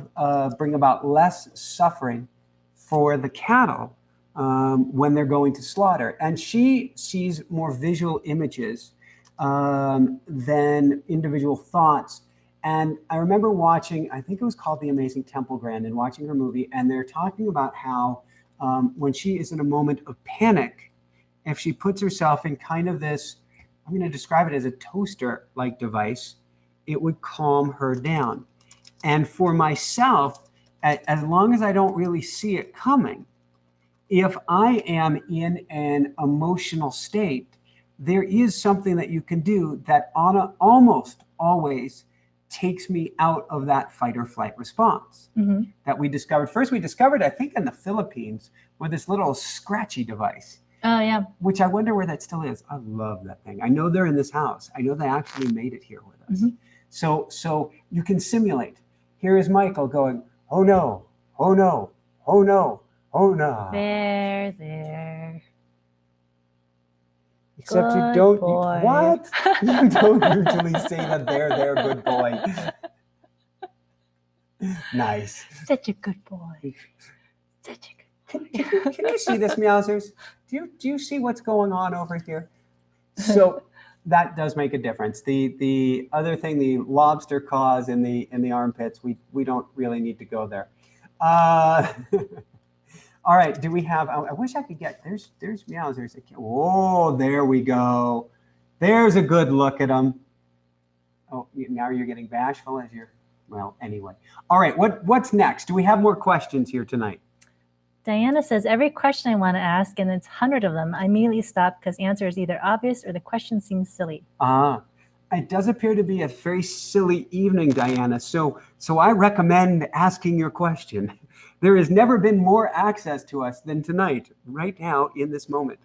Speaker 1: bring about less suffering for the cattle when they're going to slaughter. And she sees more visual images than individual thoughts. And I remember watching, I think it was called The Amazing Temple Grandin, watching her movie, and they're talking about how when she is in a moment of panic, if she puts herself in kind of this, I'm going to describe it as a toaster-like device, it would calm her down. And for myself, as long as I don't really see it coming, if I am in an emotional state, there is something that you can do that almost always takes me out of that fight or flight response that we discovered. First, we discovered, I think, in the Philippines with this little scratchy device.
Speaker 2: Oh, yeah.
Speaker 1: Which I wonder where that still is. I love that thing. I know they're in this house. I know they actually made it here with us. So you can simulate. Here is Michael going, oh no, oh no, oh no, oh no.
Speaker 2: There.
Speaker 1: Except
Speaker 2: Good
Speaker 1: you don't.
Speaker 2: boy.
Speaker 1: What? You don't usually say that there, good boy. Nice.
Speaker 2: Such a good boy. Such a good boy.
Speaker 1: Can you see this, Meowsers? Do you see what's going on over here? So that does make a difference. The other thing, the lobster claws in the armpits, we don't really need to go there. All right, do we have, I wish I could get, there's Meowsers. Oh, there we go. There's a good look at them. Oh, now you're getting bashful as you're, well, anyway. All right, what's next? Do we have more questions here tonight?
Speaker 2: Diana says, every question I want to ask, and it's 100 of them, I immediately stop because answer is either obvious or the question seems silly.
Speaker 1: It does appear to be a very silly evening, Diana. So I recommend asking your question. There has never been more access to us than tonight, right now, in this moment.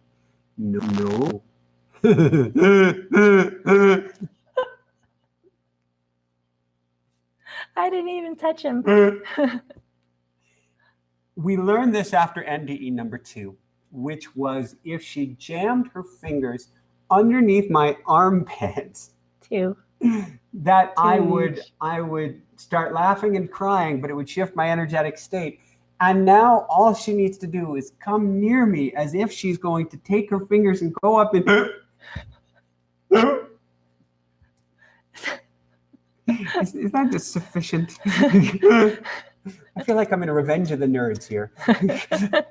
Speaker 1: No.
Speaker 2: I didn't even touch him.
Speaker 1: We learned this after NDE number 2, which was if she jammed her fingers underneath my armpits,
Speaker 2: 2.
Speaker 1: that I
Speaker 2: Huge.
Speaker 1: would start laughing and crying, but it would shift my energetic state. And now all she needs to do is come near me as if she's going to take her fingers and go up and is that just sufficient? I feel like I'm in a Revenge of the Nerds here. I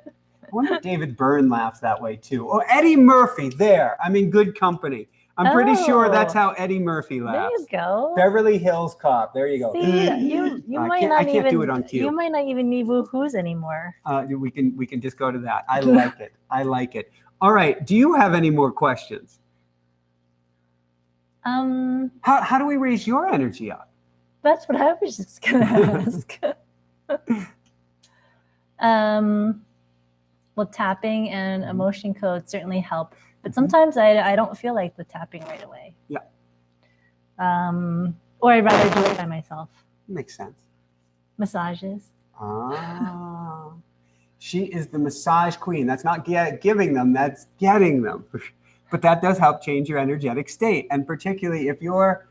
Speaker 1: wonder if David Byrne laughs that way too. Or Eddie Murphy, there. I'm in good company. I'm pretty sure that's how Eddie Murphy laughs.
Speaker 2: There you go.
Speaker 1: Beverly Hills Cop. There you go.
Speaker 2: See, you might not
Speaker 1: I can't do it on cue.
Speaker 2: You might not even need woohoos anymore.
Speaker 1: We can just go to that. I like it. I like it. All right. Do you have any more questions? How do we raise your energy up?
Speaker 2: That's what I was just gonna ask. Well, tapping and emotion codes certainly help, but sometimes I don't feel like the tapping right away.
Speaker 1: Yeah.
Speaker 2: Or I'd rather do it by myself.
Speaker 1: Makes sense.
Speaker 2: Massages.
Speaker 1: Ah. She is the massage queen. That's not giving them, that's getting them. But that does help change your energetic state. And particularly if you're,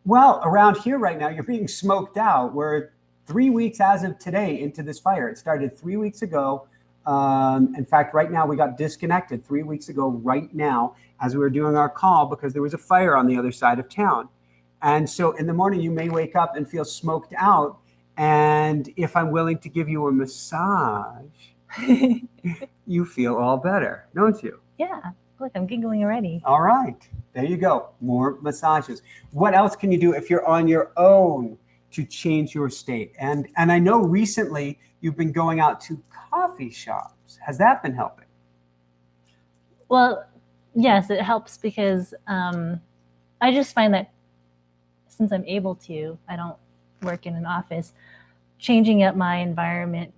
Speaker 1: well, around here right now, you're being smoked out. We're 3 weeks as of today into this fire. It started 3 weeks ago. In fact, right now we got disconnected 3 weeks ago right now as we were doing our call because there was a fire on the other side of town. And so in the morning, you may wake up and feel smoked out. And if I'm willing to give you a massage, you feel all better, don't you?
Speaker 2: Yeah. Look, I'm giggling already.
Speaker 1: All right. There you go. More massages. What else can you do if you're on your own to change your state? And I know recently you've been going out to coffee shops. Has that been helping?
Speaker 2: Well, yes, it helps because I just find that since I'm able to, I don't work in an office, changing up my environment,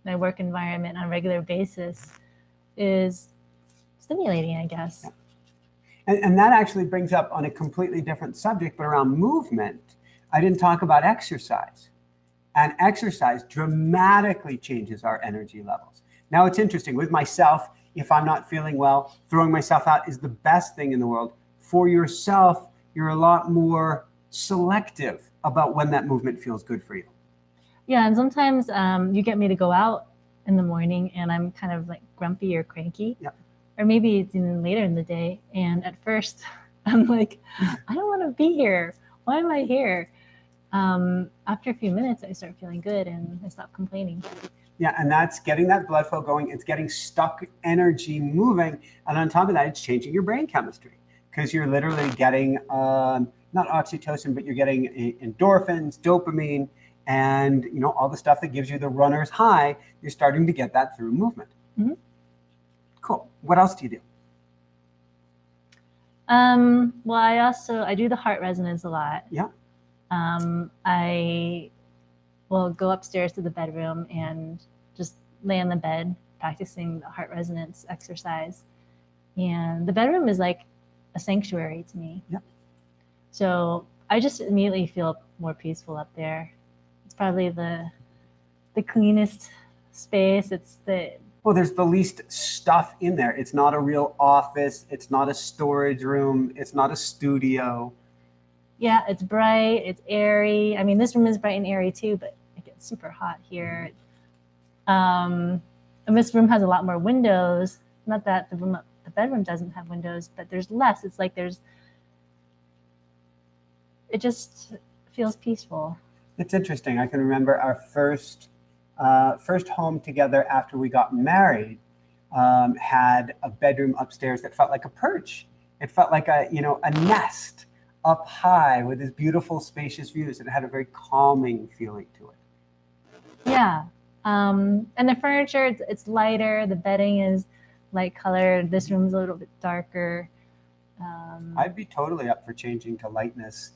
Speaker 2: my work environment on a regular basis is stimulating, I guess.
Speaker 1: Yeah. And that actually brings up on a completely different subject, but around movement. I didn't talk about exercise. And exercise dramatically changes our energy levels. Now, it's interesting. With myself, if I'm not feeling well, throwing myself out is the best thing in the world. For yourself, you're a lot more selective about when that movement feels good for you.
Speaker 2: Yeah, and sometimes you get me to go out in the morning and I'm kind of like grumpy or cranky.
Speaker 1: Yep.
Speaker 2: Or maybe it's even later in the day. And at first, I'm like, I don't want to be here. Why am I here? After a few minutes, I start feeling good and I stop complaining.
Speaker 1: Yeah, and that's getting that blood flow going. It's getting stuck energy moving. And on top of that, it's changing your brain chemistry because you're literally getting not oxytocin, but you're getting endorphins, dopamine, and all the stuff that gives you the runner's high. You're starting to get that through movement.
Speaker 2: Mm-hmm.
Speaker 1: Cool. What else do you do?
Speaker 2: Well, I do the heart resonance a lot.
Speaker 1: Yeah.
Speaker 2: I will go upstairs to the bedroom and just lay on the bed practicing the heart resonance exercise. And the bedroom is like a sanctuary to me.
Speaker 1: Yeah.
Speaker 2: So I just immediately feel more peaceful up there. It's probably the cleanest space.
Speaker 1: Well, there's the least stuff in there. It's not a real office. It's not a storage room. It's not a studio.
Speaker 2: Yeah, it's bright. It's airy. I mean, this room is bright and airy too, but it gets super hot here. And this room has a lot more windows. Not that the bedroom doesn't have windows, but there's less. It's like it just feels peaceful.
Speaker 1: It's interesting. I can remember our first home together after we got married had a bedroom upstairs that felt like a perch. It felt like a nest up high with these beautiful spacious views. It had a very calming feeling to it.
Speaker 2: Yeah. And the furniture, it's lighter. The bedding is light colored. This room's a little bit darker.
Speaker 1: I'd be totally up for changing to lightness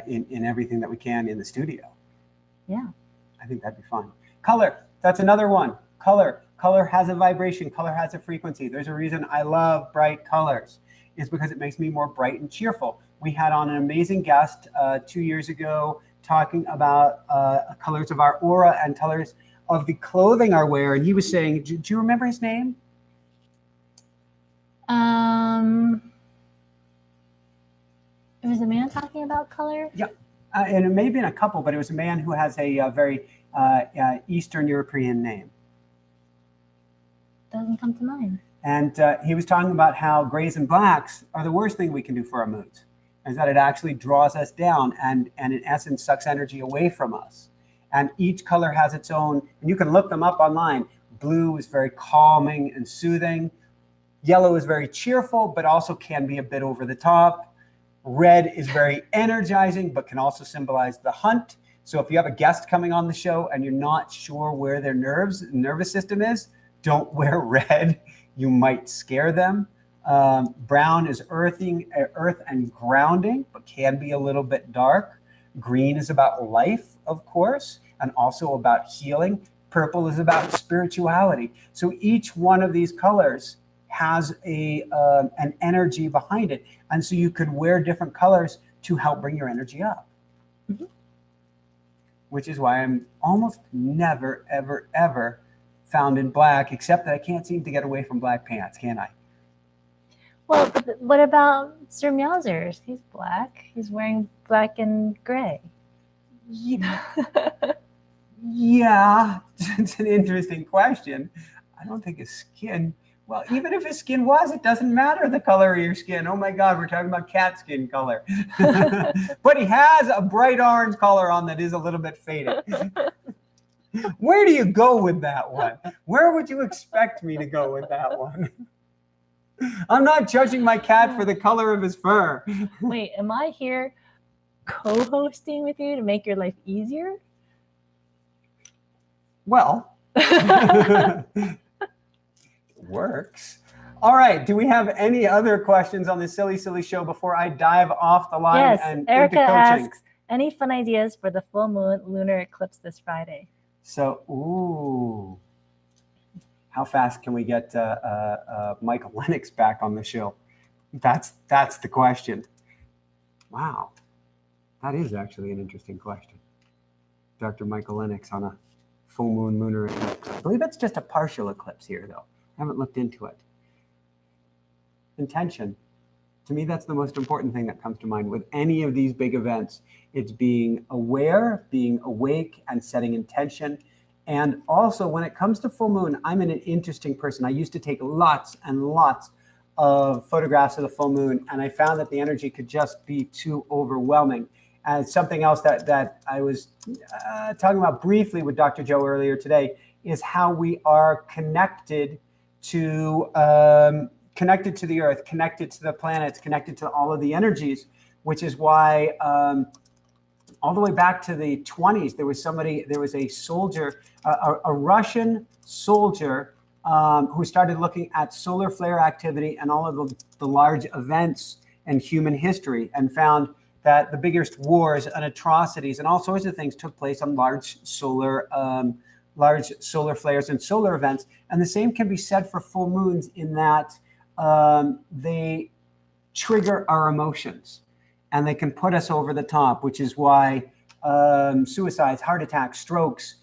Speaker 1: in everything that we can in the studio.
Speaker 2: Yeah.
Speaker 1: I think that'd be fun. Color, that's another one. Color has a vibration. Color has a frequency. There's a reason I love bright colors. It's because it makes me more bright and cheerful. We had on an amazing guest 2 years ago talking about colors of our aura and colors of the clothing I wear. And he was saying, do you remember his name?
Speaker 2: It was a man talking about color?
Speaker 1: Yeah. And it may have been a couple, but it was a man who has a very Eastern European name.
Speaker 2: Doesn't come to mind.
Speaker 1: And he was talking about how grays and blacks are the worst thing we can do for our moods, is that it actually draws us down and in essence sucks energy away from us. And each color has its own, and you can look them up online. Blue is very calming and soothing. Yellow is very cheerful, but also can be a bit over the top. Red is very energizing, but can also symbolize the hunt. So if you have a guest coming on the show and you're not sure where their nervous system is, don't wear red. You might scare them. Brown is earth and grounding, but can be a little bit dark. Green is about life, of course, and also about healing. Purple is about spirituality. So each one of these colors has an energy behind it. And so you could wear different colors to help bring your energy up. Mm-hmm. Which is why I'm almost never, ever, ever found in black, except that I can't seem to get away from black pants, can I?
Speaker 2: Well, what about Sir Meowsers? He's black. He's wearing black and gray.
Speaker 1: Yeah. Yeah, it's an interesting question. I don't think his skin, well, even if his skin was, it doesn't matter the color of your skin. Oh my God, we're talking about cat skin color. But he has a bright orange color on that is a little bit faded. Where do you go with that one? Where would you expect me to go with that one? I'm not judging my cat for the color of his fur.
Speaker 2: Wait, am I here co-hosting with you to make your life easier?
Speaker 1: Well, works. All right. Do we have any other questions on this silly show before I dive off the line?
Speaker 2: Yes,
Speaker 1: and
Speaker 2: Erica
Speaker 1: into coaching?
Speaker 2: asks, any fun ideas for the full moon lunar eclipse this Friday?
Speaker 1: So, how fast can we get Michael Lennox back on the show? That's the question. Wow. That is actually an interesting question. Dr. Michael Lennox on a full moon lunar eclipse. I believe it's just a partial eclipse here, though. I haven't looked into it. Intention. To me, that's the most important thing that comes to mind with any of these big events. It's being aware, being awake, and setting intention. And also, when it comes to full moon, I'm an interesting person. I used to take lots and lots of photographs of the full moon, and I found that the energy could just be too overwhelming. And something else that I was talking about briefly with Dr. Joe earlier today is how we are connected to the earth, connected to the planets, connected to all of the energies, which is why all the way back to the 20s, there was a soldier, a Russian soldier who started looking at solar flare activity and all of the large events in human history and found that the biggest wars and atrocities and all sorts of things took place on large solar flares and solar events. And the same can be said for full moons in that they trigger our emotions and they can put us over the top, which is why suicides, heart attacks, strokes,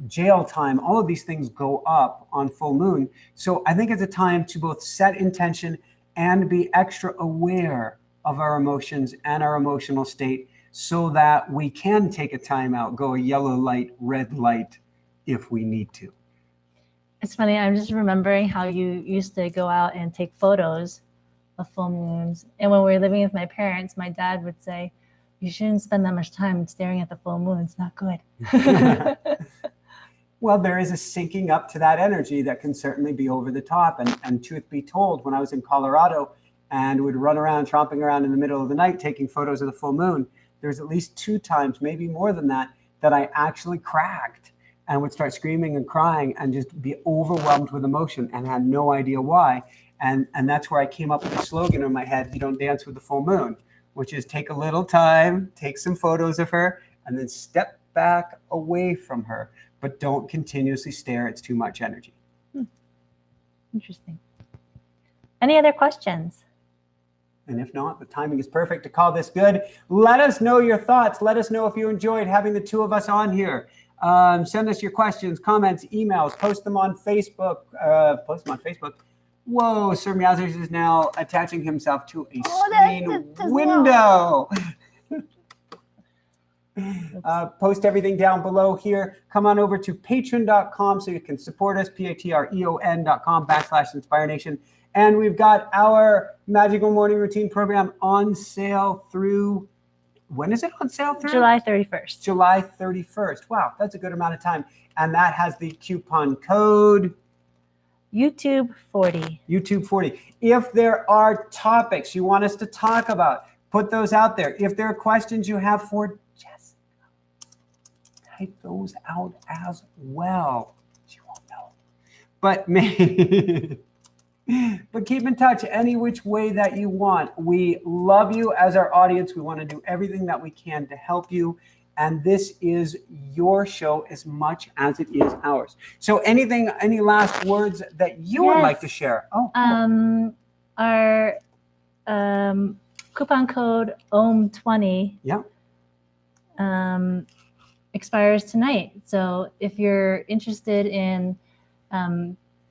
Speaker 1: jail time, all of these things go up on full moon. So I think it's a time to both set intention and be extra aware of our emotions and our emotional state so that we can take a time out, go a yellow light, red light if we need to.
Speaker 2: It's funny, I'm just remembering how you used to go out and take photos of full moons. And when we were living with my parents, my dad would say, you shouldn't spend that much time staring at the full moon. It's not good.
Speaker 1: Well, there is a syncing up to that energy that can certainly be over the top. And truth be told, when I was in Colorado and would run around, tromping around in the middle of the night, taking photos of the full moon, there's at least 2 times, maybe more than that, that I actually cracked and would start screaming and crying and just be overwhelmed with emotion and had no idea why. And that's where I came up with the slogan in my head, you don't dance with the full moon, which is take a little time, take some photos of her, and then step back away from her, but don't continuously stare. It's too much energy.
Speaker 2: Interesting. Any other questions?
Speaker 1: And if not, the timing is perfect to call this good. Let us know your thoughts. Let us know if you enjoyed having the two of us on here. Send us your questions, comments, emails, post them on Facebook. Whoa, Sir Meowsers is now attaching himself to a screen window. Post everything down below here. Come on over to patreon.com so you can support us, patreon.com/InspireNation. And we've got our Magical Morning Routine program on sale through, when is it on sale through?
Speaker 2: July 31st.
Speaker 1: July 31st. Wow, that's a good amount of time. And that has the coupon code
Speaker 2: YouTube 40.
Speaker 1: YouTube 40. If there are topics you want us to talk about, put those out there. If there are questions you have for Jessica, type those out as well. She won't know. But but keep in touch any which way that you want. We love you as our audience. We want to do everything that we can to help you. And this is your show as much as it is ours. So any last words that you would like to share? Oh, cool.
Speaker 2: Our coupon code OM20 expires tonight. So if you're interested in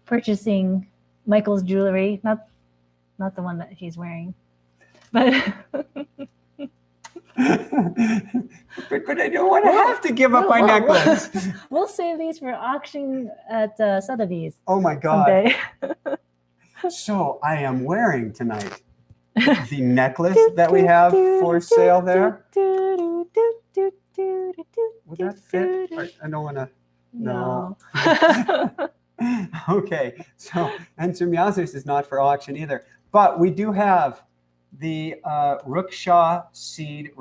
Speaker 2: purchasing Michael's jewelry, not the one that he's wearing, but
Speaker 1: but I don't want to have to give up my necklace.
Speaker 2: We'll save these for auction at Sotheby's.
Speaker 1: Oh my God.
Speaker 2: Someday.
Speaker 1: So I am wearing tonight the necklace that we have for sale there. Would that fit? I don't want to. No. Okay, so, and Sir Meowsers is not for auction either, but we do have the Ruksha seed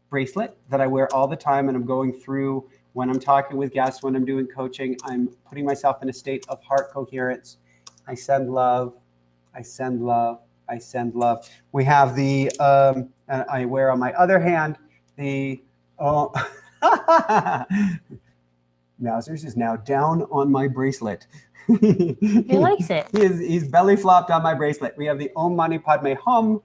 Speaker 1: bracelet that I wear all the time, and I'm going through when I'm talking with guests, when I'm doing coaching. I'm putting myself in a state of heart coherence. I send love, I send love, I send love. We have the I wear on my other hand the Meowsers is now down on my bracelet.
Speaker 2: He likes it.
Speaker 1: He's belly flopped on my bracelet. We have the Om Mani Padme Hum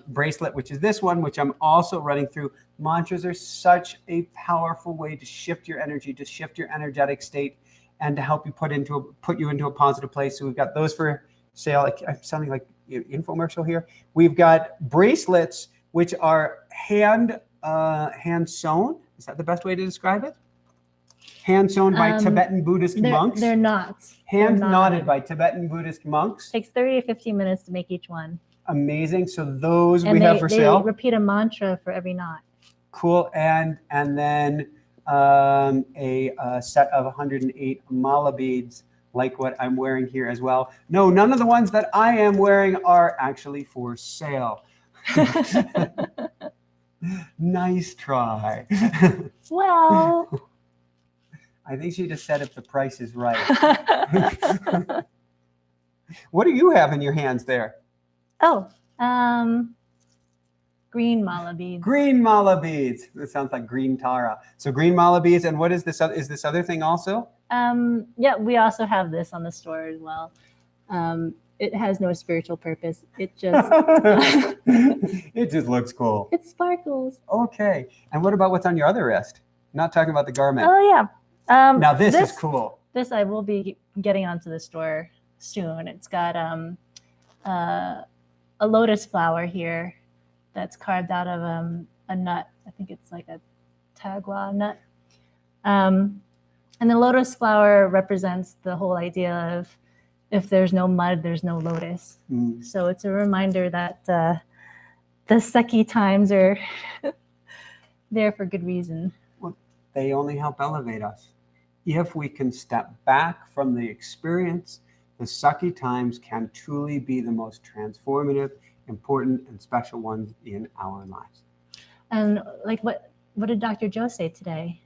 Speaker 1: bracelet, which is this one, which I'm also running through. Mantras are such a powerful way to shift your energy, to shift your energetic state, and to help you put you into a positive place. So we've got those for sale. I'm sounding like an infomercial here. We've got bracelets, which are hand sewn. Is that the best way to describe it? Hand sewn by Tibetan Buddhist monks.
Speaker 2: They're knots.
Speaker 1: Hand knotted by Tibetan Buddhist monks.
Speaker 2: Takes 30 to 50 minutes to make each one.
Speaker 1: Amazing. So those we have for sale.
Speaker 2: They repeat a mantra for every knot.
Speaker 1: Cool. And then a set of 108 mala beads, like what I'm wearing here as well. No, none of the ones that I am wearing are actually for sale. Nice try.
Speaker 2: Well,
Speaker 1: I think she just said if the price is right. What do you have in your hands there?
Speaker 2: Oh, green mala beads.
Speaker 1: Green mala beads. That sounds like green Tara. So green mala beads. And what is this? Is this other thing also?
Speaker 2: Yeah, we also have this on the store as well. It has no spiritual purpose. It just
Speaker 1: it just looks cool.
Speaker 2: It sparkles.
Speaker 1: Okay. And what about what's on your other wrist? Not talking about the garment.
Speaker 2: Oh yeah.
Speaker 1: Now this is cool.
Speaker 2: This I will be getting onto the store soon. It's got a lotus flower here that's carved out of a nut. I think it's like a tagua nut. And the lotus flower represents the whole idea of if there's no mud, there's no lotus. So it's a reminder that the sucky times are there for good reason.
Speaker 1: Well, they only help elevate us. If we can step back from the experience, the sucky times can truly be the most transformative, important, and special ones in our lives.
Speaker 2: And like what did Dr. Joe say today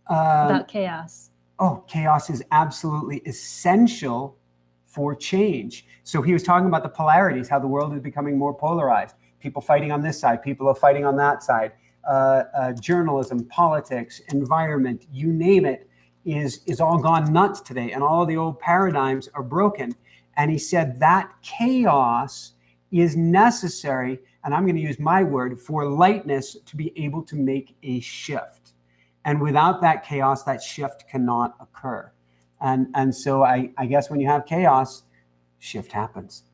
Speaker 2: about chaos?
Speaker 1: Oh, chaos is absolutely essential for change. So he was talking about the polarities, how the world is becoming more polarized. People fighting on this side, people are fighting on that side. Journalism, politics, environment, you name it, is all gone nuts today, and all of the old paradigms are broken. And he said that chaos is necessary, and I'm going to use my word, for lightness to be able to make a shift. And without that chaos, that shift cannot occur. And so I guess when you have chaos, shift happens.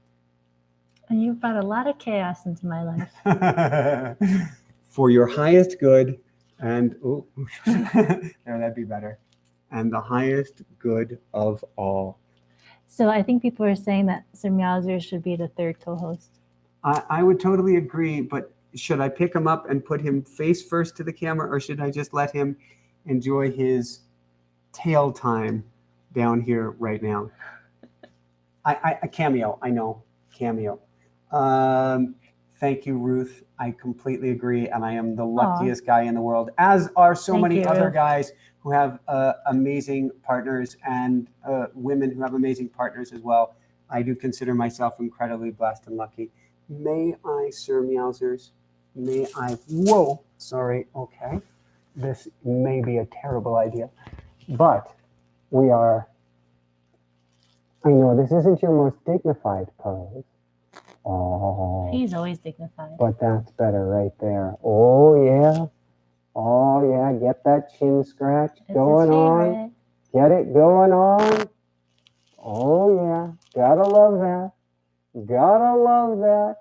Speaker 2: And you brought a lot of chaos into my life.
Speaker 1: For your highest good, and there, that'd be better. And the highest good of all.
Speaker 2: So I think people are saying that Sir Meowser should be the third co-host.
Speaker 1: I would totally agree, but should I pick him up and put him face first to the camera, or should I just let him enjoy his tail time down here right now? I cameo, I know, cameo. Thank you, Ruth. I completely agree, and I am the luckiest guy in the world, as are so many other guys who have amazing partners, and women who have amazing partners as well. I do consider myself incredibly blessed and lucky. May I, Sir Meowsers? May I? Whoa, sorry. Okay, this may be a terrible idea, but we are. I know this isn't your most dignified pose. Oh,
Speaker 2: he's always dignified.
Speaker 1: But that's better right there. Oh yeah. Oh yeah, get that chin scratch going on. Get it going on. Oh yeah, gotta love that. Gotta love that.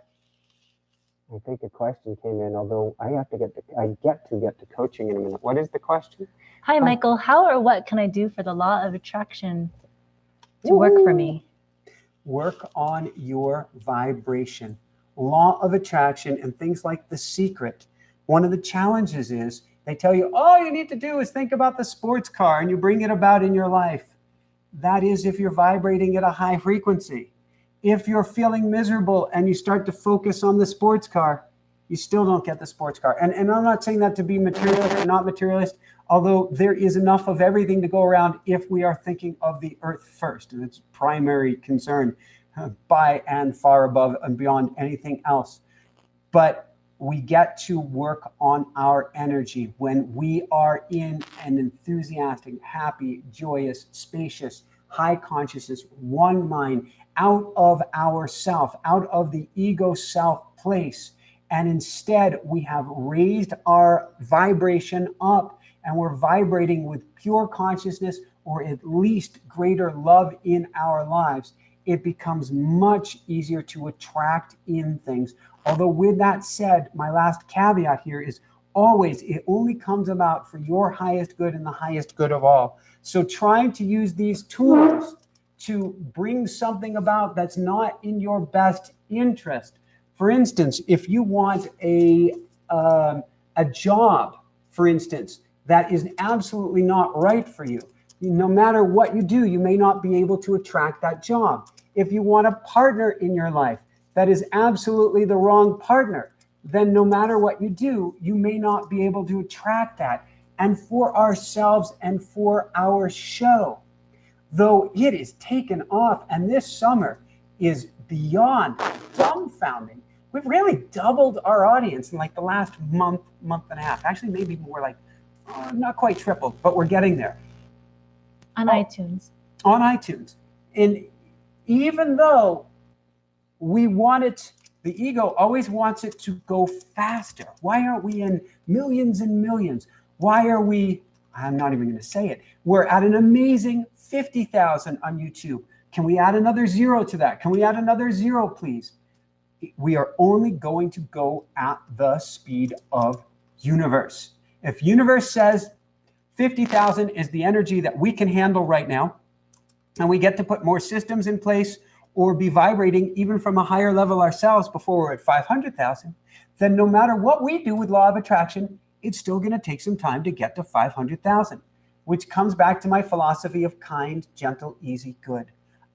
Speaker 1: I think a question came in, although I get to coaching in a minute. What is the question?
Speaker 2: Hi, Michael. How or what can I do for the law of attraction to work for me?
Speaker 1: Work on your vibration. Law of attraction and things like The Secret. One of the challenges is they tell you, all you need to do is think about the sports car and you bring it about in your life. That is if you're vibrating at a high frequency. If you're feeling miserable and you start to focus on the sports car, you still don't get the sports car. And I'm not saying that to be materialist or not materialist, although there is enough of everything to go around if we are thinking of the earth first, and its primary concern by and far above and beyond anything else. But we get to work on our energy when we are in an enthusiastic, happy, joyous, spacious, high consciousness, one mind, out of ourself, out of the ego self place. And instead, we have raised our vibration up and we're vibrating with pure consciousness, or at least greater love in our lives. It becomes much easier to attract in things. Although with that said, my last caveat here is always, it only comes about for your highest good and the highest good of all. So trying to use these tools to bring something about that's not in your best interest. For instance, if you want a job, for instance, that is absolutely not right for you, no matter what you do, you may not be able to attract that job. If you want a partner in your life that is absolutely the wrong partner, then no matter what you do, you may not be able to attract that. And for ourselves and for our show, though it is taken off, and this summer is beyond dumbfounding. We've really doubled our audience in like the last month and a half. Actually, maybe more like, not quite tripled, but we're getting there.
Speaker 2: On iTunes.
Speaker 1: On iTunes. And even though we want it, the ego always wants it to go faster. Why aren't we in millions and millions? Why are we, I'm not even going to say it, we're at an amazing 50,000 on YouTube. Can we add another 0 to that? Can we add another 0, please? We are only going to go at the speed of universe. If universe says 50,000 is the energy that we can handle right now, and we get to put more systems in place or be vibrating even from a higher level ourselves before we're at 500,000, then no matter what we do with law of attraction, it's still going to take some time to get to 500,000, which comes back to my philosophy of kind, gentle, easy, good.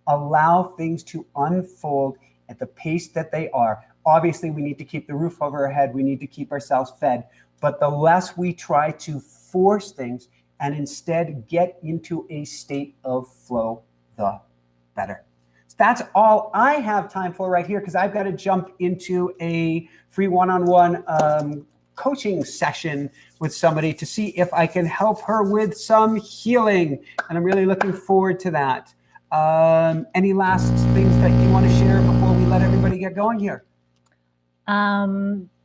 Speaker 1: Allow things to unfold at the pace that they are. Obviously, we need to keep the roof over our head. We need to keep ourselves fed. But the less we try to force things and instead get into a state of flow, the better. that's all I have time for right here, because I've got to jump into a free one-on-one coaching session with somebody to see if I can help her with some healing. And I'm really looking forward to that. Any last things that you want to share before we let everybody get going here?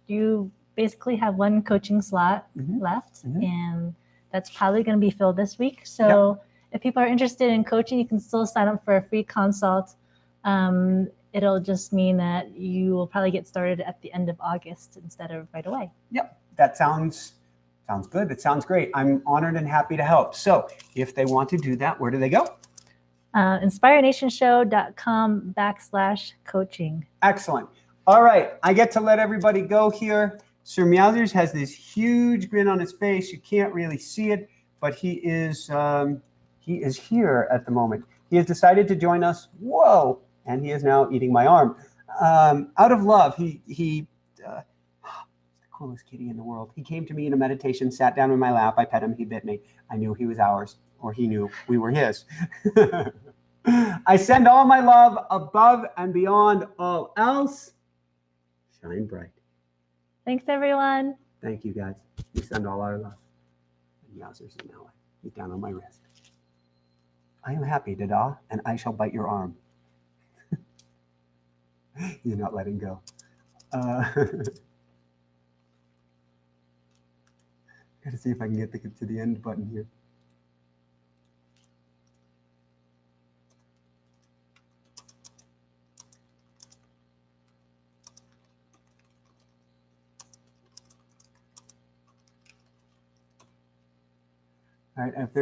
Speaker 2: You basically have one coaching slot left, and that's probably going to be filled this week. So if people are interested in coaching, you can still sign up for a free consult. It'll just mean that you will probably get started at the end of August instead of right away. Yep,
Speaker 1: that sounds good. That sounds great. I'm honored and happy to help. So if they want to do that, where do they go?
Speaker 2: InspireNationShow.com/coaching.
Speaker 1: Excellent. All right, I get to let everybody go here. Sir Meowsers has this huge grin on his face. You can't really see it, but he is here at the moment. He has decided to join us. Whoa! And he is now eating my arm. Out of love, he's the coolest kitty in the world. He came to me in a meditation, sat down in my lap. I pet him. He bit me. I knew he was ours, or he knew we were his. I send all my love above and beyond all else. Shine bright.
Speaker 2: Thanks, everyone.
Speaker 1: Thank you, guys. We send all our love. And Meowsers and now he's down on my wrist. I am happy, Dada, and I shall bite your arm. You're not letting go. Gotta see if I can get to the end button here. All right, if there